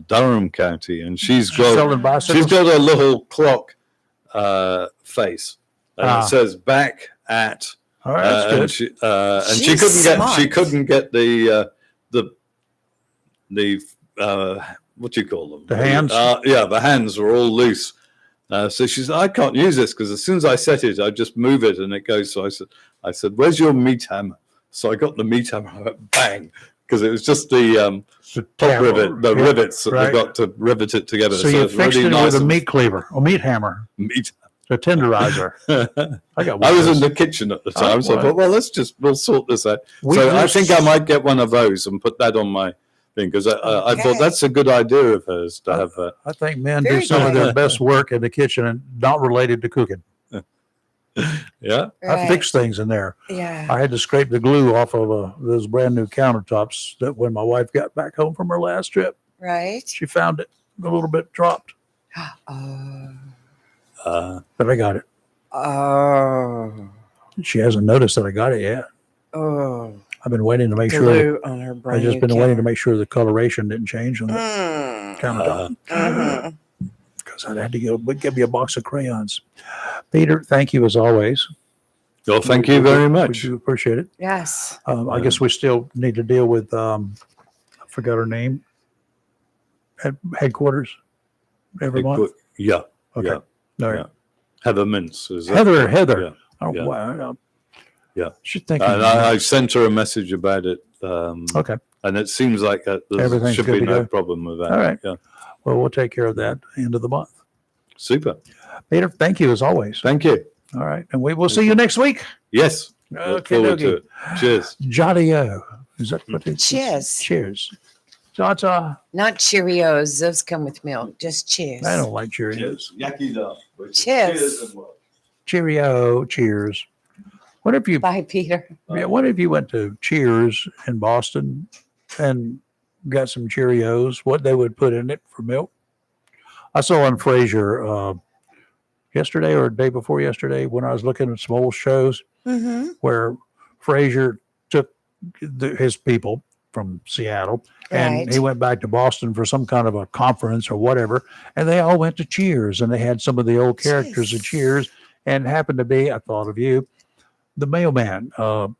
Durham County, and she's Selling bicycles? got a little clock face, and it says back at. All right, that's good. And she She's couldn't get the what do you call them? The hands? The hands were all loose. So she said, I can't use this because as soon as I set it, I just move it and it goes. So I said, where's your meat hammer? So I got the meat hammer, I went bang, because it was just the top rivet, the rivets that right. they got to rivet it together. So you it's fixed really it nice with a and- meat cleaver or meat hammer, meat. a tenderizer. I got one I of was those. in the kitchen at the time, so I well. thought, well, we'll sort this out. We So I just- think I might get one of those and put that on my thing because I thought Okay. that's a good idea of hers to have. I think men Very do some of good. their best work in the kitchen and not related to cooking. Yeah. I fixed things in there. Yeah. I had to scrape the glue off of those brand new countertops that when my wife got back home from her last trip, Right. she found it a little bit dropped, Oh. but I got it. Oh. She hasn't noticed that I got it yet. Oh. I've been waiting to make sure. Glue on her I've brand just new been waiting to counter. make sure the coloration didn't change on the Mm. countertop Mhm. because I had to give me a box of crayons. Peter, thank you as always. Well, thank you very We much. do appreciate it. Yes. I guess we still need to deal with, I forgot her name, at headquarters every month. Yeah. Okay. Yeah. All right. Yeah. Heather Mintz. Is that- Heather. Yeah. Oh, Yeah. wow. Yeah. Should think. And I sent her a message about it. Okay. And it seems like there Everything's should good be to no go. problem with that. All right. Yeah. Well, we'll take care of that end of the month. Super. Peter, thank you as always. Thank you. All right. And we will see you next week. Yes. Look forward to it. Cheers. Jolly-O. Is that what it's? Cheers. Cheers. Ta-ta. Not Cheerios. Those come with milk. Just cheers. I don't like Cheerios. Cheers. Cheerio. Cheers. What if you Bye, Peter. what if you went to Cheers in Boston and got some Cheerios? What they would put in it for milk? I saw on Frasier yesterday or the day before yesterday when I was looking at some old shows Mm-hmm. where Frasier took his people from Seattle and Right. he went back to Boston for some kind of a conference or whatever, and they all went to Cheers and they had some of the old characters of Jeez. Cheers, and happened to be, I thought of you, the mailman. Norm.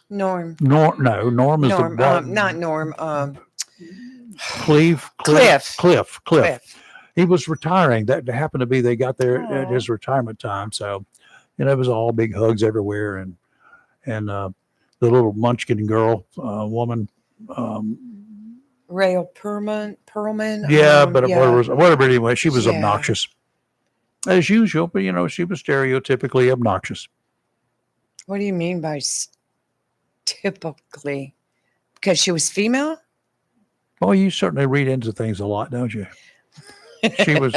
Norm is Norm. the Not Norm. Cliff. Cliff. He was retiring. That happened to be they got there at Aw. his retirement time. So, it was all big hugs everywhere, and the little munchkin girl, woman. Rail Perlman. Yeah, but yeah. whatever. Anyway, she was Yeah. obnoxious as usual. But she was stereotypically obnoxious. What do you mean by typically? Because she was female? Oh, you certainly read into things a lot, don't you? She was.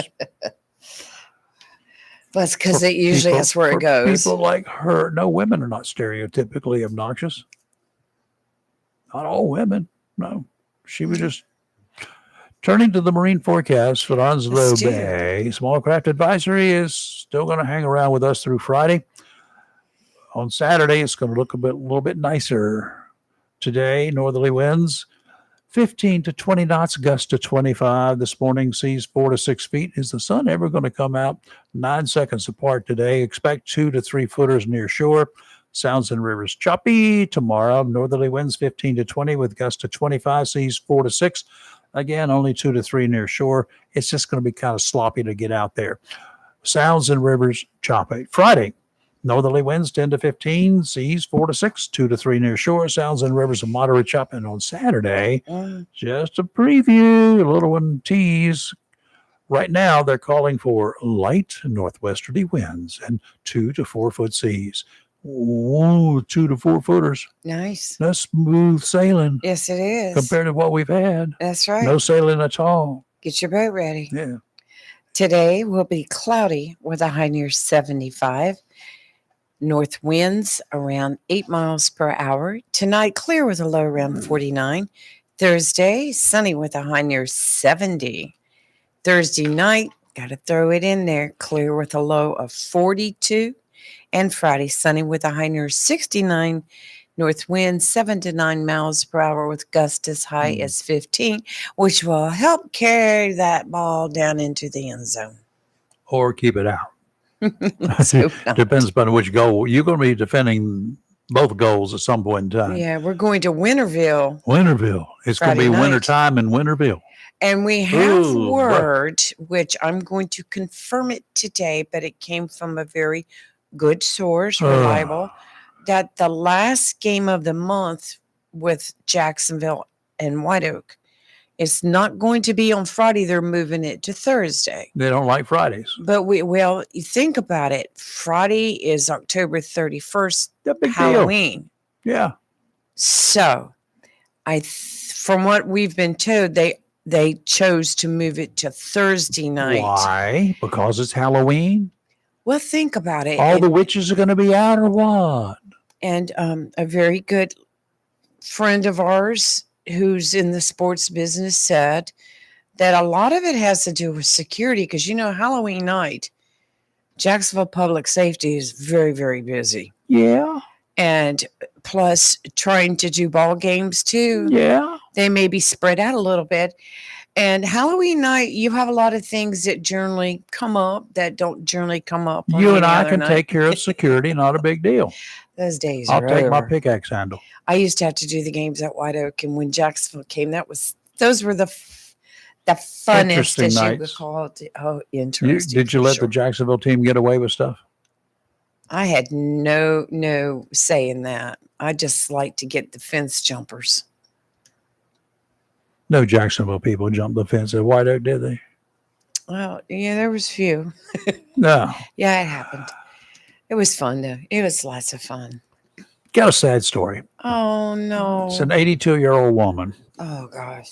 That's because for it usually people- that's where for it goes. People like her. No, women are not stereotypically obnoxious. Not all women. No, she was just turning to the marine forecast for Onslow Let's do it. Bay. Small craft advisory is still going to hang around with us through Friday. On Saturday, it's going to look a little bit nicer. Today, northerly winds 15 to 20 knots, gust to 25. This morning, seas 4 to 6 feet. Is the sun ever going to come out? 9 seconds apart today. Expect 2 to 3 footers near shore. Sounds and rivers choppy. Tomorrow, northerly winds 15 to 20 with gusts to 25, seas 4 to 6. Again, only 2 to 3 near shore. It's just going to be kind of sloppy to get out there. Sounds and rivers choppy. Friday, northerly winds 10 to 15, seas 4 to 6, 2 to 3 near shore. Sounds and rivers of moderate chop. And on Saturday, just a preview, a little one tease. Right now, they're calling for light northwesterly winds and 2 to 4 foot seas. Ooh, 2 to 4 footers. Nice. That's smooth sailing Yes, it is. compared to what we've had. That's right. No sailing at all. Get your boat ready. Yeah. Today will be cloudy with a high near 75. North winds around 8 miles per hour. Tonight, clear with a low around 49. Thursday, sunny with a high near 70. Thursday night, got to throw it in there, clear with a low of 42. And Friday, sunny with a high near 69. North wind 7 to 9 miles per hour with gusts as high as 15, which will help carry that ball down into the end zone. Or keep it out. So not. Depends upon which goal. You're going to be defending both goals at some point in time. Yeah, we're going to Winterville. Winterville. It's going to Friday be night. winter time in Winterville. And we have Ooh, word, which I'm going to confirm it today, but it came from a very good source, reliable, that the last game of the month with Jacksonville and White Oak is not going to be on Friday. They're moving it to Thursday. They don't like Fridays. But you think about it. Friday is October 31st, The big Halloween. deal. Yeah. So from what we've been told, they chose to move it to Thursday night. Why? Because it's Halloween? Well, think about it. All the witches are going to be out or what? And a very good friend of ours who's in the sports business said that a lot of it has to do with security because, Halloween night, Jacksonville Public Safety is very, very busy. Yeah. And plus trying to do ball games too. Yeah. They may be spread out a little bit. And Halloween night, you have a lot of things that generally come up that don't generally come up. on You any and I other can night. take care of security. Not a big deal. Those days I'll are take my over. pickaxe handle. I used to have to do the games at White Oak, and when Jacksonville came, those were the funnest, Interesting as you would nights. call it. Oh, interesting. Did you for let sure. the Jacksonville team get away with stuff? I had no say in that. I just like to get the fence jumpers. No Jacksonville people jumped the fence at White Oak, did they? Well, yeah, there was few. No. Yeah, it happened. It was fun though. It was lots of fun. Got a sad story. Oh no. It's an 82-year-old woman Oh gosh.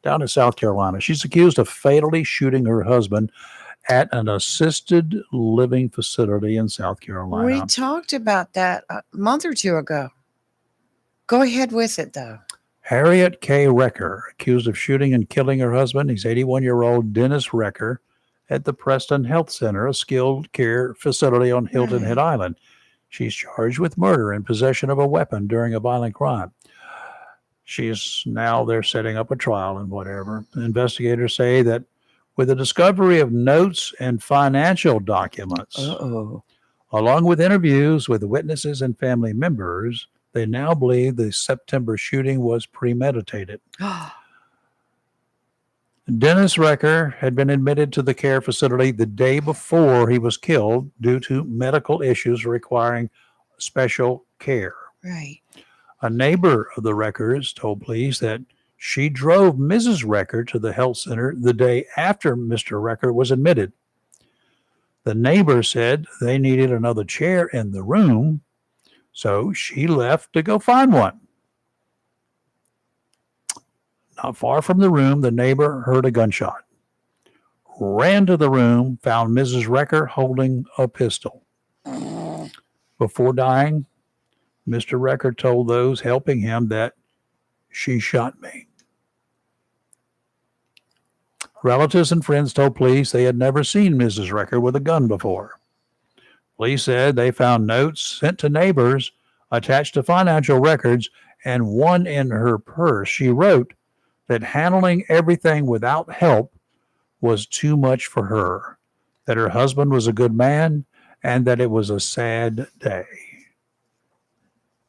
down in South Carolina. She's accused of fatally shooting her husband at an assisted living facility in South Carolina. We talked about that a month or two ago. Go ahead with it though. Harriet K. Recker, accused of shooting and killing her husband. He's 81-year-old Dennis Recker at the Preston Health Center, a skilled care facility on Hilton Head Island. She's charged with murder and possession of a weapon during a violent crime. They're setting up a trial and whatever. Investigators say that with the discovery of notes and financial documents, along with interviews with witnesses and family members, they now believe the September shooting was premeditated. Dennis Recker had been admitted to the care facility the day before he was killed due to medical issues requiring special care. Right. A neighbor of the Reckers told police that she drove Mrs. Recker to the health center the day after Mr. Recker was admitted. The neighbor said they needed another chair in the room, so she left to go find one. Not far from the room, the neighbor heard a gunshot, ran to the room, found Mrs. Recker holding a pistol. Before dying, Mr. Recker told those helping him that she shot me. Relatives and friends told police they had never seen Mrs. Recker with a gun before. Police said they found notes sent to neighbors attached to financial records and one in her purse. She wrote that handling everything without help was too much for her, that her husband was a good man, and that it was a sad day.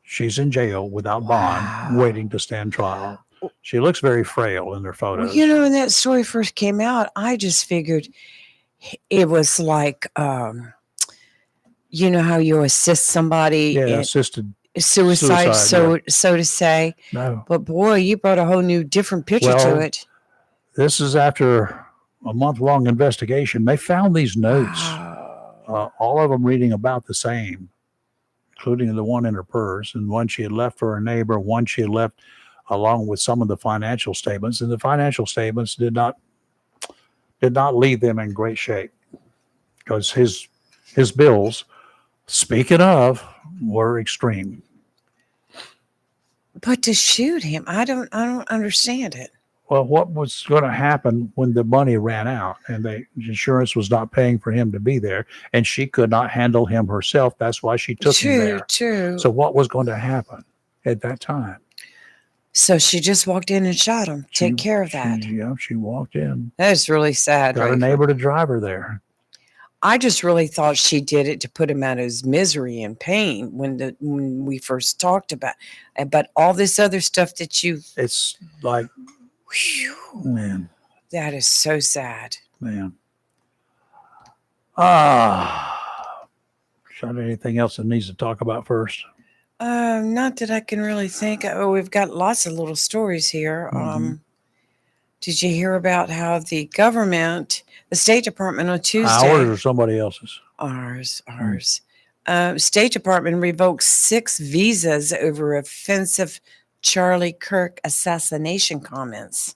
She's in jail without bond, waiting to stand trial. She looks very frail in their Well, photos. when that story first came out, I just figured it was like, how you assist somebody Yeah, in assisted suicide, suicide, so to say. no. But boy, you brought a whole new, different picture to Well, it. This is after a month-long investigation. They found these notes, Wow. all of them reading about the same, including the one in her purse, and one she had left for her neighbor, one she had left along with some of the financial statements. And the financial statements did not leave them in great shape, because his bills, speaking of, were extreme. But to shoot him, I don't understand it. Well, what was going to happen when the money ran out and the insurance was not paying for him to be there, and she could not handle him herself? That's why she took him there. True. So what was going to happen at that time? So she just walked in and shot him. Take care of that. She walked in. That is really sad. Got a neighbor to drive her there. I just really thought she did it to put him out of his misery and pain when we first talked about it. But all this other stuff that It's like, whew, man. that is so sad. Man. Got anything else that needs to talk about first? Not that I can really think. Oh, we've got lots of little stories here. Mhm. Did you hear about how the government, the State Department on Tuesday? Ours or somebody else's? Ours. State Department revoked 6 visas over offensive Charlie Kirk assassination comments.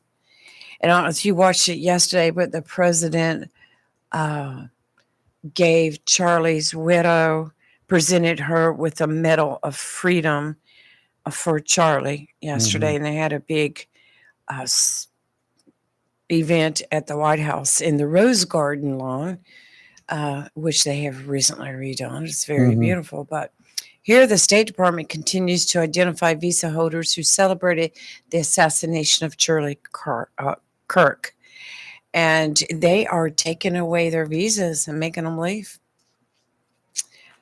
And I don't know if you watched it yesterday, but the president gave Charlie's widow, presented her with a Medal of Freedom for Charlie yesterday. And they had a big event at the White House in the Rose Garden lawn, which they have recently redone. It's very beautiful. But here, the State Department continues to identify visa holders who celebrated the assassination of Charlie Kirk. And they are taking away their visas and making them leave.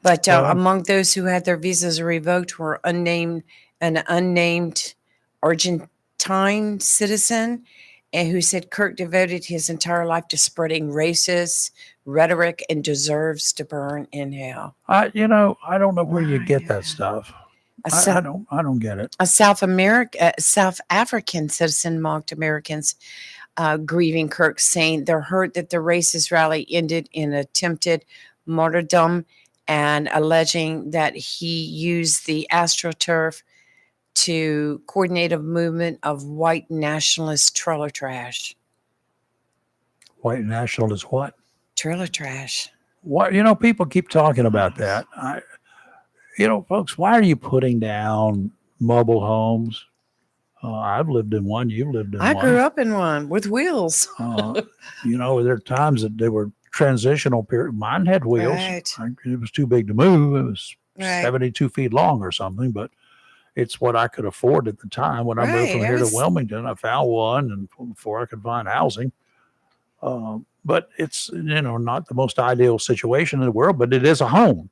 But among those who had their visas revoked were an unnamed Argentine citizen, and who said Kirk devoted his entire life to spreading racist rhetoric and deserves to burn in hell. I don't know where you get that stuff. I don't get it. A South African citizen mocked Americans grieving Kirk, saying they're hurt that the racist rally ended in attempted martyrdom, and alleging that he used the AstroTurf to coordinate a movement of white nationalist trailer trash. White nationalist what? Trailer trash. What? People keep talking about that. Folks, why are you putting down mobile homes? I've lived in one. You've lived in one. I grew up in one with wheels. There are times that they were transitional period. Mine had wheels. Right. It was too big to move. It was Right. 72 feet long or something, but it's what I could afford at the time. When I moved from here to Wilmington, I found one, and before I could find housing. But it's, not the most ideal situation in the world, but it is a home.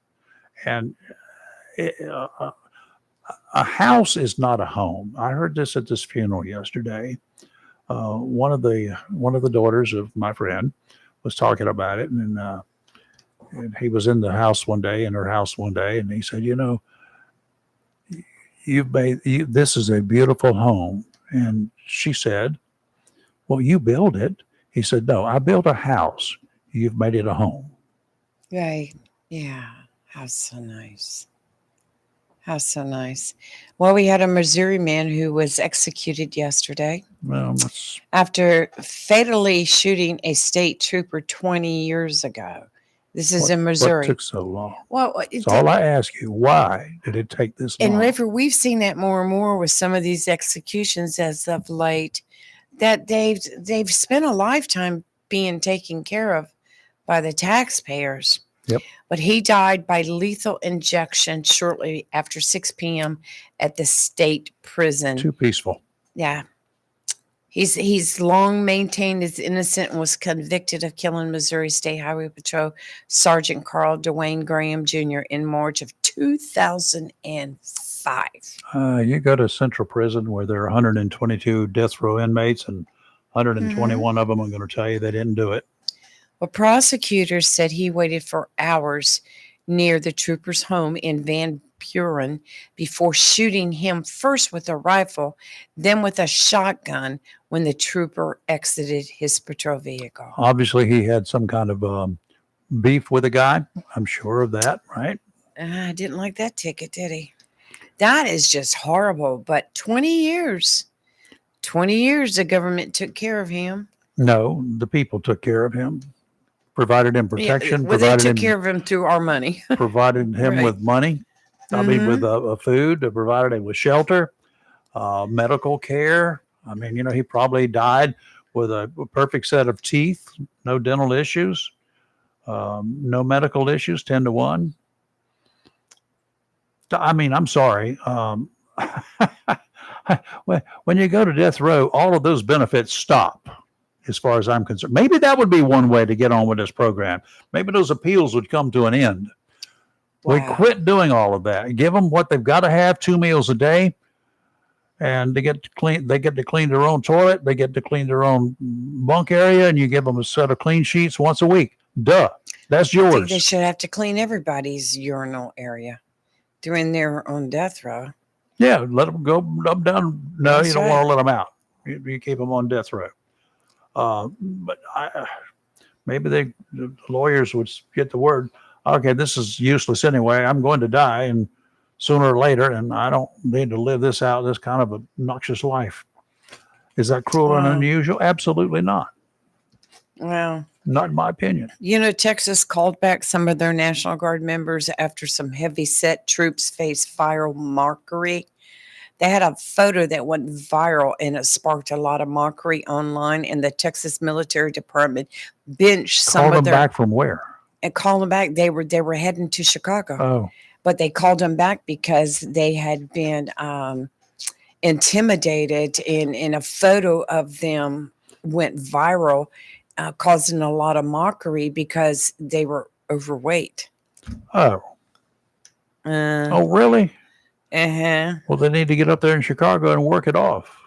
And a house is not a home. I heard this at this funeral yesterday. One of the daughters of my friend was talking about it, and he was in her house one day, and he said, this is a beautiful home. And she said, well, you build it. He said, no, I built a house. You've made it a home. Right. Yeah. How so nice. How so nice. Well, we had a Missouri man who was executed yesterday after fatally shooting a state trooper 20 years ago. This is in Missouri. What took so long? Well, that's all I ask you. Why did it take this long? And River, we've seen that more and more with some of these executions as of late, that they've spent a lifetime being taken care of by the taxpayers. Yep. But he died by lethal injection shortly after 6 p.m. at the state prison. Too peaceful. Yeah. He's long maintained his innocence and was convicted of killing Missouri State Highway Patrol Sergeant Carl Dwayne Graham Jr. in March of 2006. 5. You go to Central Prison where there are 122 death row inmates, and 121 of them are going to tell you they didn't do it. Well, prosecutors said he waited for hours near the trooper's home in Van Buren before shooting him first with a rifle, then with a shotgun when the trooper exited his patrol vehicle. Obviously, he had some kind of beef with a guy. I'm sure of that, right? I didn't like that ticket, did he? That is just horrible. But 20 years the government took care of him. No, the people took care of him, provided him protection, Well, they provided took him, care of him through our money. provided him Right. with money. I mean, with food, provided him with shelter, medical care. I mean, he probably died with a perfect set of teeth, no dental issues, no medical issues, 10 to 1. I mean, I'm sorry. When you go to death row, all of those benefits stop, as far as I'm concerned. Maybe that would be one way to get on with this program. Maybe those appeals would come to an end. We Wow. quit doing all of that. Give them what they've got to have, 2 meals a day, and they get to clean. They get to clean their own toilet. They get to clean their own bunk area, and you give them a set of clean sheets once a week. Duh, that's I think they yours. should have to clean everybody's urinal area during their on death row. Yeah, let them go up down. No, That's you don't right. want to let them out. You keep them on death row. But maybe the lawyers would get the word. Okay, this is useless anyway. I'm going to die, and sooner or later, and I don't need to live this kind of obnoxious life. Is that cruel and Wow. unusual? Absolutely not. Well, Not in my opinion. Texas called back some of their National Guard members after some heavy-set troops faced viral mockery. They had a photo that went viral, and it sparked a lot of mockery online. And the Texas Military Department benched some Call of them their back from where? and called them back. They were heading to Chicago, Oh, but they called them back because they had been intimidated, and a photo of them went viral, causing a lot of mockery because they were overweight. oh, really? Uh-huh. Well, they need to get up there in Chicago and work it off.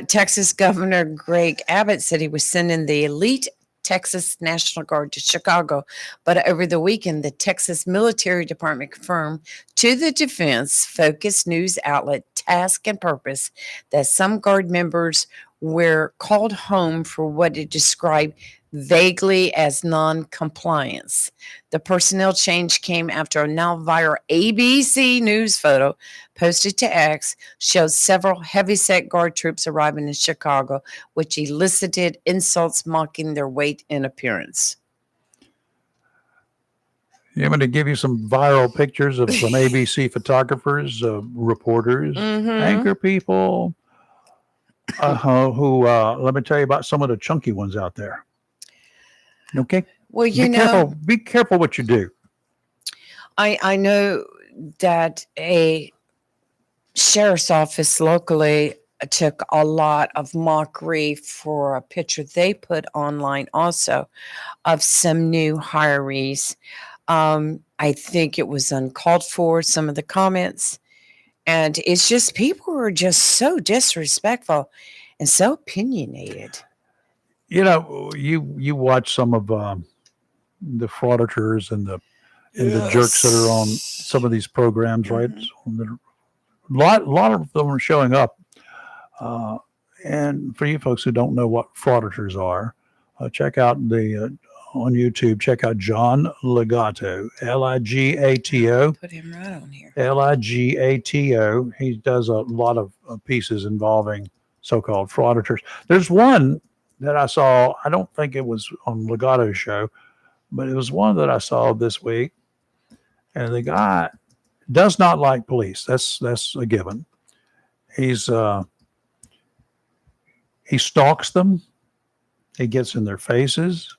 Texas Governor Greg Abbott said he was sending the elite Texas National Guard to Chicago, but over the weekend, the Texas Military Department confirmed to the defense-focused news outlet Task and Purpose that some Guard members were called home for what it described vaguely as non-compliance. The personnel change came after a now viral ABC News photo posted to X showed several heavy-set Guard troops arriving in Chicago, which elicited insults mocking their weight and appearance. You want me to give you some viral pictures of some ABC photographers, reporters, anchor people, who, let me tell you about some of the chunky ones out there. Okay. Well, Be careful what you do. I know that a sheriff's office locally took a lot of mockery for a picture they put online also of some new hirees. I think it was uncalled for, some of the comments. And it's just people who are just so disrespectful and so opinionated. You watch some of the frauditors and the jerks that are on some of these programs, right? A lot of them are showing up. And for you folks who don't know what frauditors are, check out on YouTube. Check out John Ligato, Ligato. Put him right on here. Ligato. He does a lot of pieces involving so-called frauditors. There's one that I saw. I don't think it was on Legato's show, but it was one that I saw this week. And the guy does not like police. That's a given. He stalks them. He gets in their faces.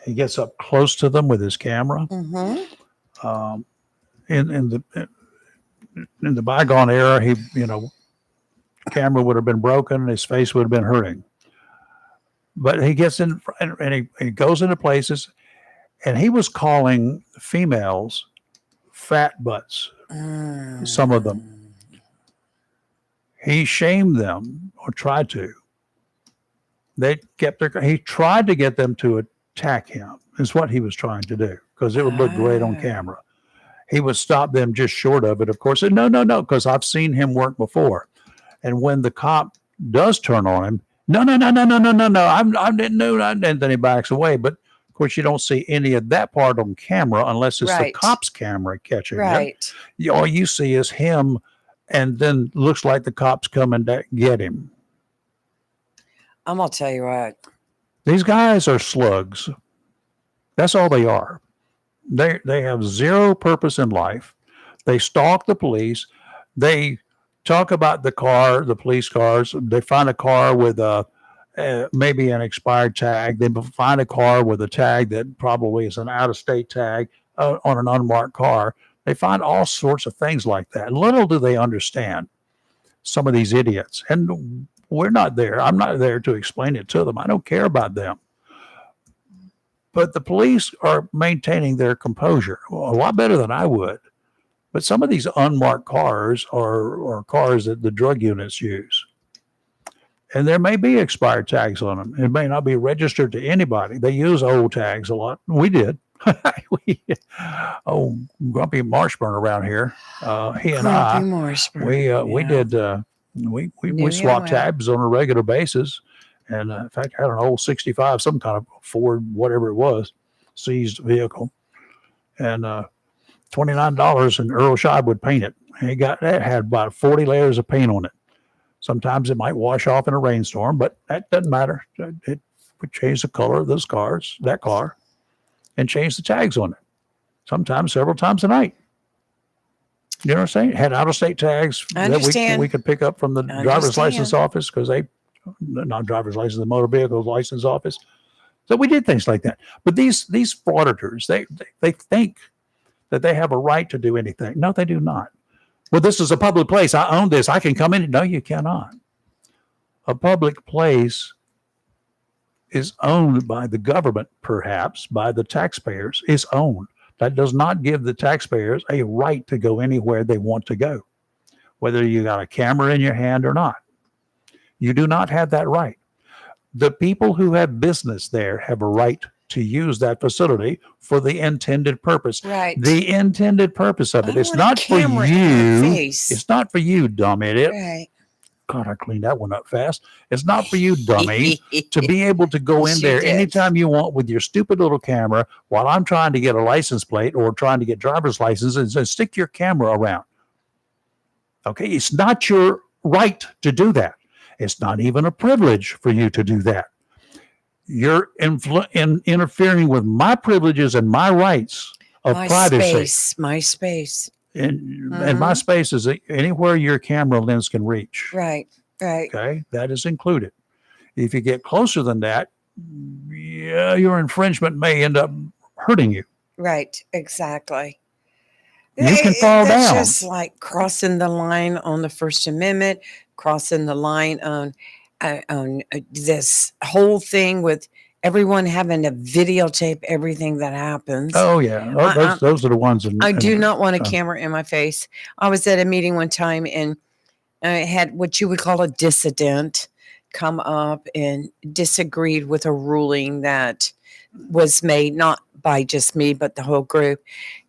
He gets up close to them with his camera. In the bygone era, camera would have been broken and his face would have been hurting. But he gets in and he goes into places, and he was calling females fat butts, some of them. He shamed them or tried to. He tried to get them to attack him, is what he was trying to do, because it would look great on camera. He would stop them just short of it, of course. And no, because I've seen him work before. And when the cop does turn on him, no, I didn't know that. And then he backs away. But of course, you don't see any of that part on camera unless it's the cop's camera catching it. All you see is him, and then looks like the cops coming to get him. I'm gonna tell you what. These guys are slugs. That's all they are. They have zero purpose in life. They stalk the police. They talk about the police cars. They find a car with maybe an expired tag. They find a car with a tag that probably is an out-of-state tag on an unmarked car. They find all sorts of things like that. Little do they understand, some of these idiots. And we're not there. I'm not there to explain it to them. I don't care about them. But the police are maintaining their composure a lot better than I would. But some of these unmarked cars are cars that the drug units use. And there may be expired tags on them. It may not be registered to anybody. They use old tags a lot. We did. Grumpy Marshburn around here. He and we did. We swapped tabs on a regular basis. And in fact, I had an old 65, some kind of Ford, whatever it was, seized vehicle. And $29, and Earl Scheib would paint it. And it had about 40 layers of paint on it. Sometimes it might wash off in a rainstorm, but that doesn't matter. It would change the color of that car, and change the tags on it. Sometimes several times a night. You know what I'm saying? It had out-of-state tags that we could pick up from the driver's license office, because not driver's license, the motor vehicle license office. So we did things like that. But these frauditors, they think that they have a right to do anything. No, they do not. Well, this is a public place. I own this. I can come in. No, you cannot. A public place is owned by the government, perhaps by the taxpayers, is owned. That does not give the taxpayers a right to go anywhere they want to go, whether you got a camera in your hand or not. You do not have that right. The people who have business there have a right to use that facility for the intended purpose. Right. The intended purpose of it. It's not for you. It's not for you, dumb idiot. Right. God, I cleaned that one up fast. It's not for you, dummy, to be able to go in there anytime you want with your stupid little camera while I'm trying to get a license plate or trying to get driver's license, and stick your camera around. Okay, it's not your right to do that. It's not even a privilege for you to do that. You're interfering with my privileges and my rights of privacy. My space. And my space is anywhere your camera lens can reach. Right. Okay, that is included. If you get closer than that, your infringement may end up hurting you. Right, exactly. You can fall down. It's just like crossing the line on the First Amendment, crossing the line on this whole thing with everyone having to videotape everything that happens. Oh, yeah. Those are the ones. I do not want a camera in my face. I was at a meeting one time, and I had what you would call a dissident come up and disagreed with a ruling that was made, not by just me, but the whole group,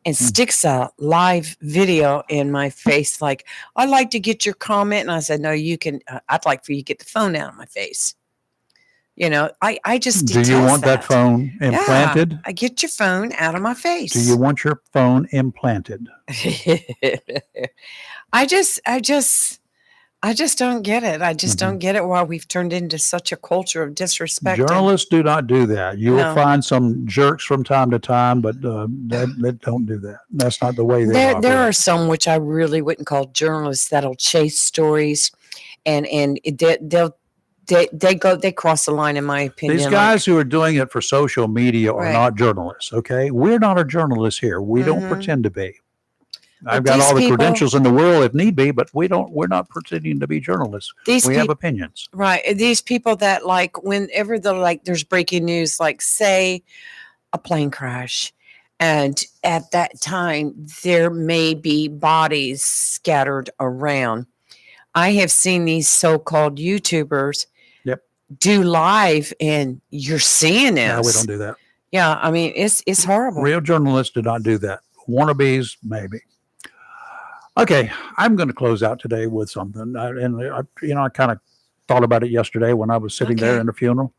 and sticks a live video in my face like, I'd like to get your comment. And I said, no, you can. I'd like for you to get the phone out of my face. You know, I just do you want that phone implanted? Yeah, I get your phone out of my face. Do you want your phone implanted? I just don't get it. I just don't get it why we've turned into such a culture of disrespect. Journalists do not do that. You will find some jerks from time to time, but they don't do that. That's not the way they operate. There are some which I really wouldn't call journalists that'll chase stories, and they cross the line, in my opinion. These guys who are doing it for social media are not journalists. Okay, we're not a journalist here. We don't pretend to be. I've got all the credentials in the world if need be, but we're not pretending to be journalists. We have opinions. Right. These people that, like, whenever there's breaking news, like say a plane crash, And at that time, there may be bodies scattered around. I have seen these so-called YouTubers Yep. do live, and you're seeing this. No, we don't do that. Yeah, I mean, it's horrible. Real journalists do not do that. Wannabes, maybe. Okay, I'm going to close out today with something. I kind of thought about it yesterday when I was sitting there Okay. in the funeral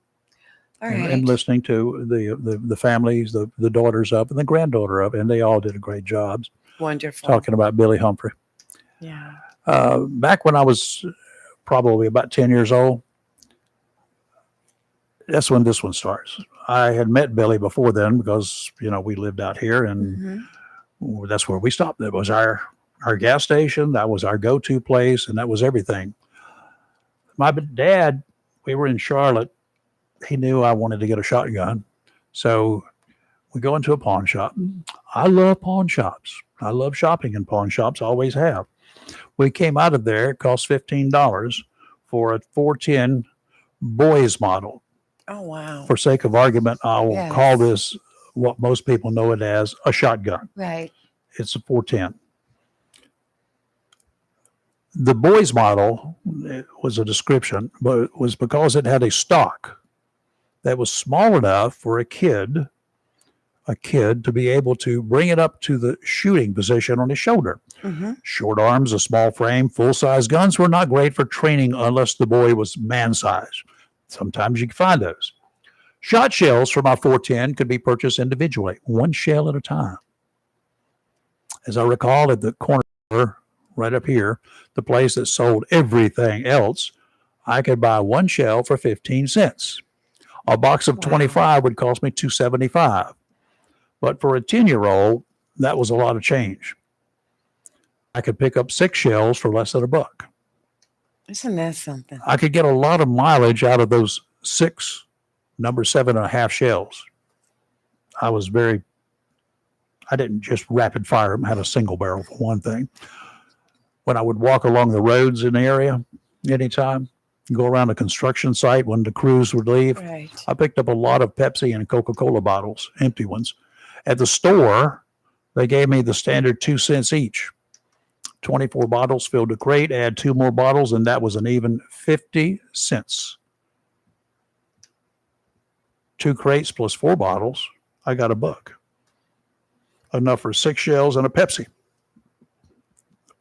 All and right. listening to the families, the daughters of, and the granddaughter of, and they all did a great job Wonderful. talking about Billy Humphrey. Yeah. Back when I was probably about 10 years old, that's when this one starts. I had met Billy before then because, we lived out here and that's where we stopped. That was our gas station. That was our go-to place. And that was everything. My dad, we were in Charlotte. He knew I wanted to get a shotgun. So we go into a pawn shop. I love pawn shops. I love shopping in pawn shops. Always have. We came out of there. It cost $15 for a 410 boys model. Oh, wow. For sake of argument, I will Yes. call this what most people know it as a shotgun. Right. It's a 410. The boys model was a description, but it was because it had a stock that was small enough for a kid to be able to bring it up to the shooting position on his shoulder. Short arms, a small frame, full-size guns were not great for training unless the boy was man-sized. Sometimes you can find those. Shot shells for my 410 could be purchased individually, one shell at a time. As I recall, at the corner right up here, the place that sold everything else, I could buy one shell for 15 cents. A box of 25 would cost me $2.75. But for a 10-year-old, that was a lot of change. I could pick up 6 shells for less than $1. Isn't that something? I could get a lot of mileage out of those 6 number 7.5 shells. I didn't just rapid fire them, had a single barrel for one thing. When I would walk along the roads in the area, anytime, go around a construction site when the crews would leave, Right. I picked up a lot of Pepsi and Coca-Cola bottles, empty ones. At the store, they gave me the standard 2 cents each. 24 bottles, filled a crate, add 2 more bottles, and that was an even 50 cents. 2 crates plus 4 bottles, I got $1. Enough for 6 shells and a Pepsi.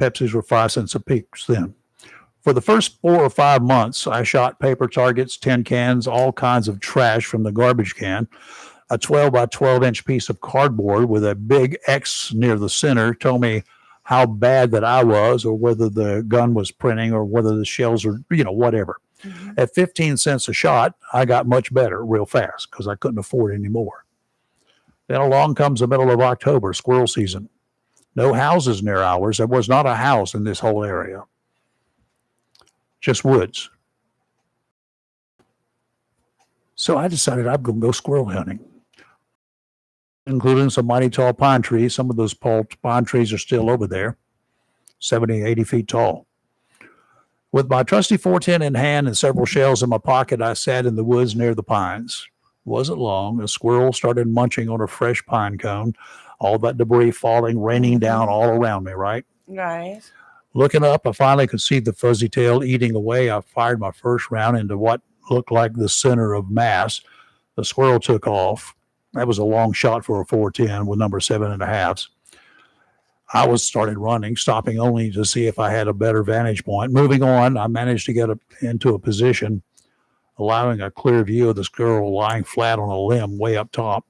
Pepsis were 5 cents a piece then. For the first 4 or 5 months, I shot paper targets, tin cans, all kinds of trash from the garbage can. A 12 by 12-inch piece of cardboard with a big X near the center told me how bad that I was, or whether the gun was printing, or whether the shells are, whatever. At 15 cents a shot, I got much better real fast because I couldn't afford any more. Then along comes the middle of October, squirrel season. No houses near ours. There was not a house in this whole area. Just woods. So I decided I'm going to go squirrel hunting, including some mighty tall pine trees. Some of those pine trees are still over there, 70, 80 feet tall. With my trusty 410 in hand and several shells in my pocket, I sat in the woods near the pines. It wasn't long. A squirrel started munching on a fresh pine cone, all that debris falling, raining down all around me, right? Right. Looking up, I finally could see the fuzzy tail eating away. I fired my first round into what looked like the center of mass. The squirrel took off. That was a long shot for a 410 with number 7.5s. I started running, stopping only to see if I had a better vantage point. Moving on, I managed to get into a position, allowing a clear view of the squirrel lying flat on a limb way up top.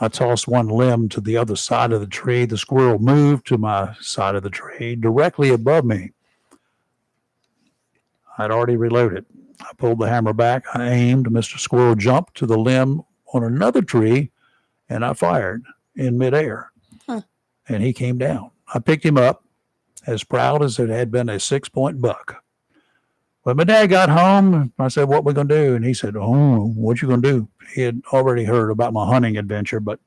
I tossed one limb to the other side of the tree. The squirrel moved to my side of the tree, directly above me. I'd already reloaded. I pulled the hammer back. I aimed. Mr. Squirrel jumped to the limb on another tree, and I fired in midair. And he came down. I picked him up, as proud as it had been a 6-point buck. When my dad got home, I said, "What we going to do?" And he said, "Oh, what you going to do?" He had already heard about my hunting adventure, but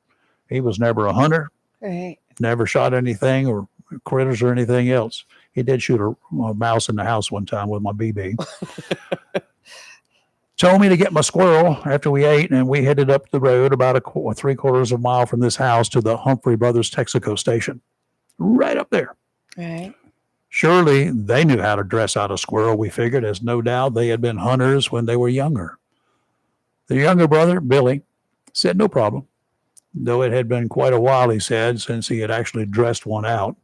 he was never a hunter, Right. never shot anything or critters or anything else. He did shoot a mouse in the house one time with my BB. told me to get my squirrel after we ate, and we headed up the road about a 3/4 of a mile from this house to the Humphrey Brothers Texaco station, right up there. Right. Surely they knew how to dress out a squirrel, we figured, as no doubt they had been hunters when they were younger. The younger brother, Billy, said no problem, though it had been quite a while, he said, since he had actually dressed one out.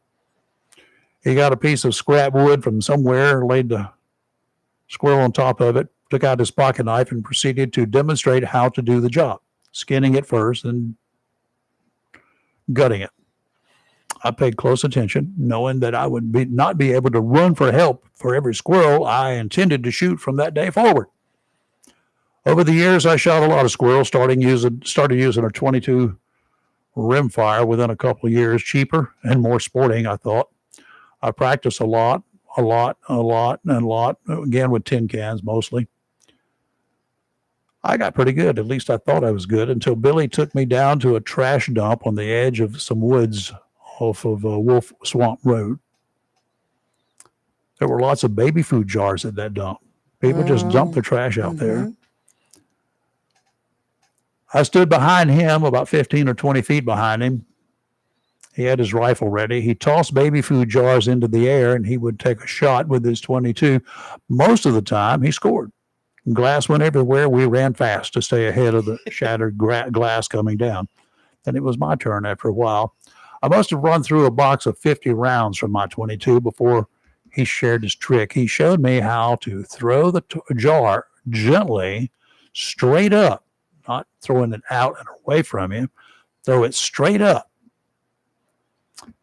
He got a piece of scrap wood from somewhere, laid the squirrel on top of it, took out his pocket knife, and proceeded to demonstrate how to do the job, skinning it first and gutting it. I paid close attention, knowing that I would not be able to run for help for every squirrel I intended to shoot from that day forward. Over the years, I shot a lot of squirrels, started using a 22 rimfire within a couple of years, cheaper and more sporting, I thought. I practiced a lot, again with tin cans mostly. I got pretty good, at least I thought I was good, until Billy took me down to a trash dump on the edge of some woods off of Wolf Swamp Road. There were lots of baby food jars at that dump. People just dumped the trash out there. I stood behind him, about 15 or 20 feet behind him. He had his rifle ready. He tossed baby food jars into the air, and he would take a shot with his 22. Most of the time, he scored. Glass went everywhere. We ran fast to stay ahead of the shattered glass coming down. Then it was my turn after a while. I must have run through a box of 50 rounds from my 22 before he shared his trick. He showed me how to throw the jar gently straight up, not throwing it out and away from you. Throw it straight up.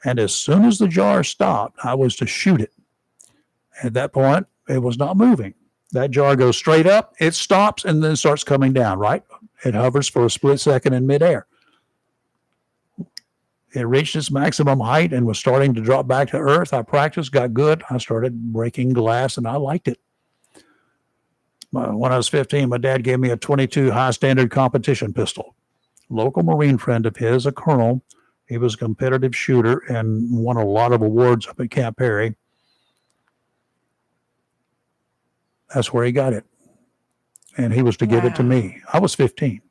And as soon as the jar stopped, I was to shoot it. At that point, it was not moving. That jar goes straight up, it stops, and then starts coming down, right? It hovers for a split second in midair. It reached its maximum height and was starting to drop back to earth. I practiced, got good. I started breaking glass, and I liked it. When I was 15, my dad gave me a 22 high-standard competition pistol. Local Marine friend of his, a colonel, he was a competitive shooter and won a lot of awards up at Camp Perry. That's where he got it. And he was to give it to me. I was 15.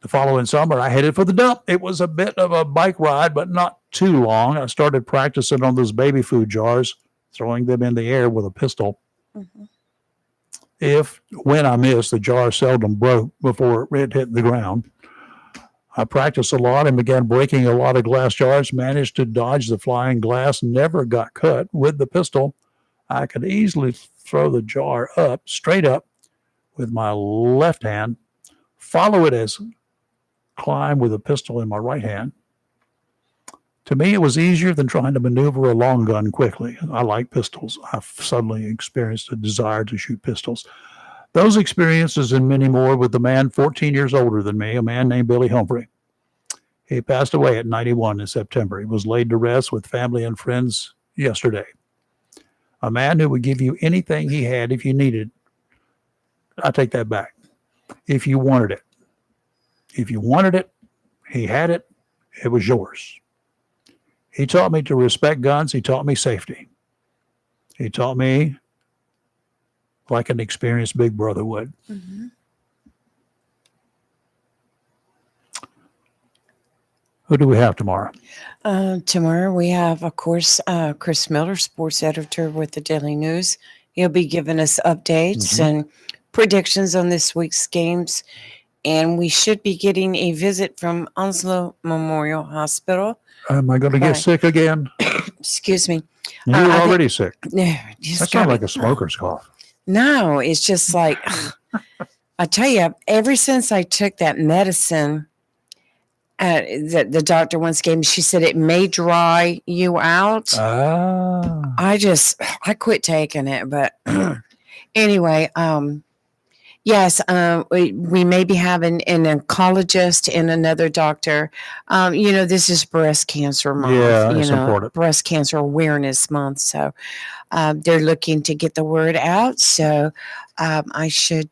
The following summer, I headed for the dump. It was a bit of a bike ride, but not too long. I started practicing on those baby food jars, throwing them in the air with a pistol. When I missed, the jar seldom broke before it hit the ground. I practiced a lot and began breaking a lot of glass jars, managed to dodge the flying glass, never got cut. With the pistol, I could easily throw the jar up, straight up, with my left hand, follow it as climb with a pistol in my right hand. To me, it was easier than trying to maneuver a long gun quickly. I like pistols. I've suddenly experienced a desire to shoot pistols. Those experiences and many more with the man 14 years older than me, a man named Billy Humphrey. He passed away at 91 in September. He was laid to rest with family and friends yesterday. A man who would give you anything he had if you needed. I take that back. If you wanted it. If you wanted it, he had it. It was yours. He taught me to respect guns. He taught me safety. He taught me like an experienced big brother would. Who do we have tomorrow? Tomorrow we have, of course, Chris Miller, sports editor with the Daily News. He'll be giving us updates and predictions on this week's games. And we should be getting a visit from Onslow Memorial Hospital. Am I going to get sick again? Excuse me. You're already sick. That sounds like a smoker's cough. No, it's just like, I tell you, ever since I took that medicine, the doctor once gave me, she said it may dry you out. I quit taking it, but anyway, yes, we may be having an oncologist and another doctor. This is breast cancer month. Yeah, it's important. Breast cancer awareness month. So they're looking to get the word out. So I should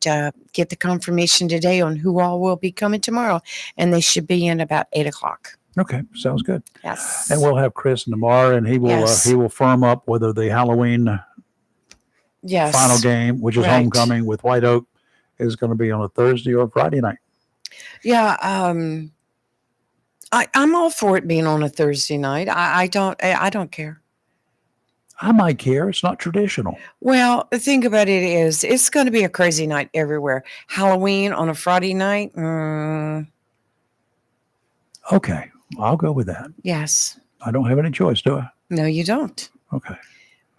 get the confirmation today on who all will be coming tomorrow. And they should be in about 8:00. Okay, sounds good. Yes. And we'll have Chris tomorrow, and he will firm up whether the Halloween final game, which is homecoming with White Oak, is going to be on a Thursday or a Friday night. Yeah. I'm all for it being on a Thursday night. I don't care. I might care. It's not traditional. Well, the thing about it is, it's going to be a crazy night everywhere. Halloween on a Friday night. Okay, I'll go with that. Yes. I don't have any choice, do I? No, you don't. Okay.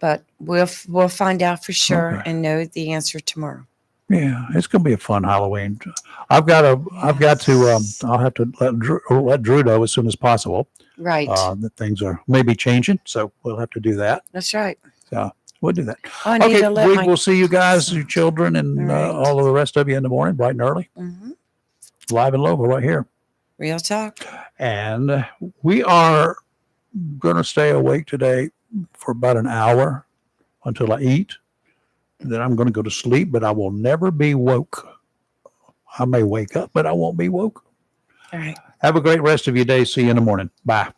But we'll find out for sure Okay. and know the answer tomorrow. Yeah, it's going to be a fun Halloween. I'll have to let Drew know as soon as possible. Right. That things are maybe changing, so we'll have to do that. That's right. So we'll do that. I need Okay, to let we my. will see you guys, your children, and All right. all of the rest of you in the morning, bright and early, Mhm. live and local right here. Real talk. And we are going to stay awake today for about an hour until I eat. Then I'm going to go to sleep, but I will never be woke. I may wake up, but I won't be woke. All right. Have a great rest of your day. See you in the morning. Bye.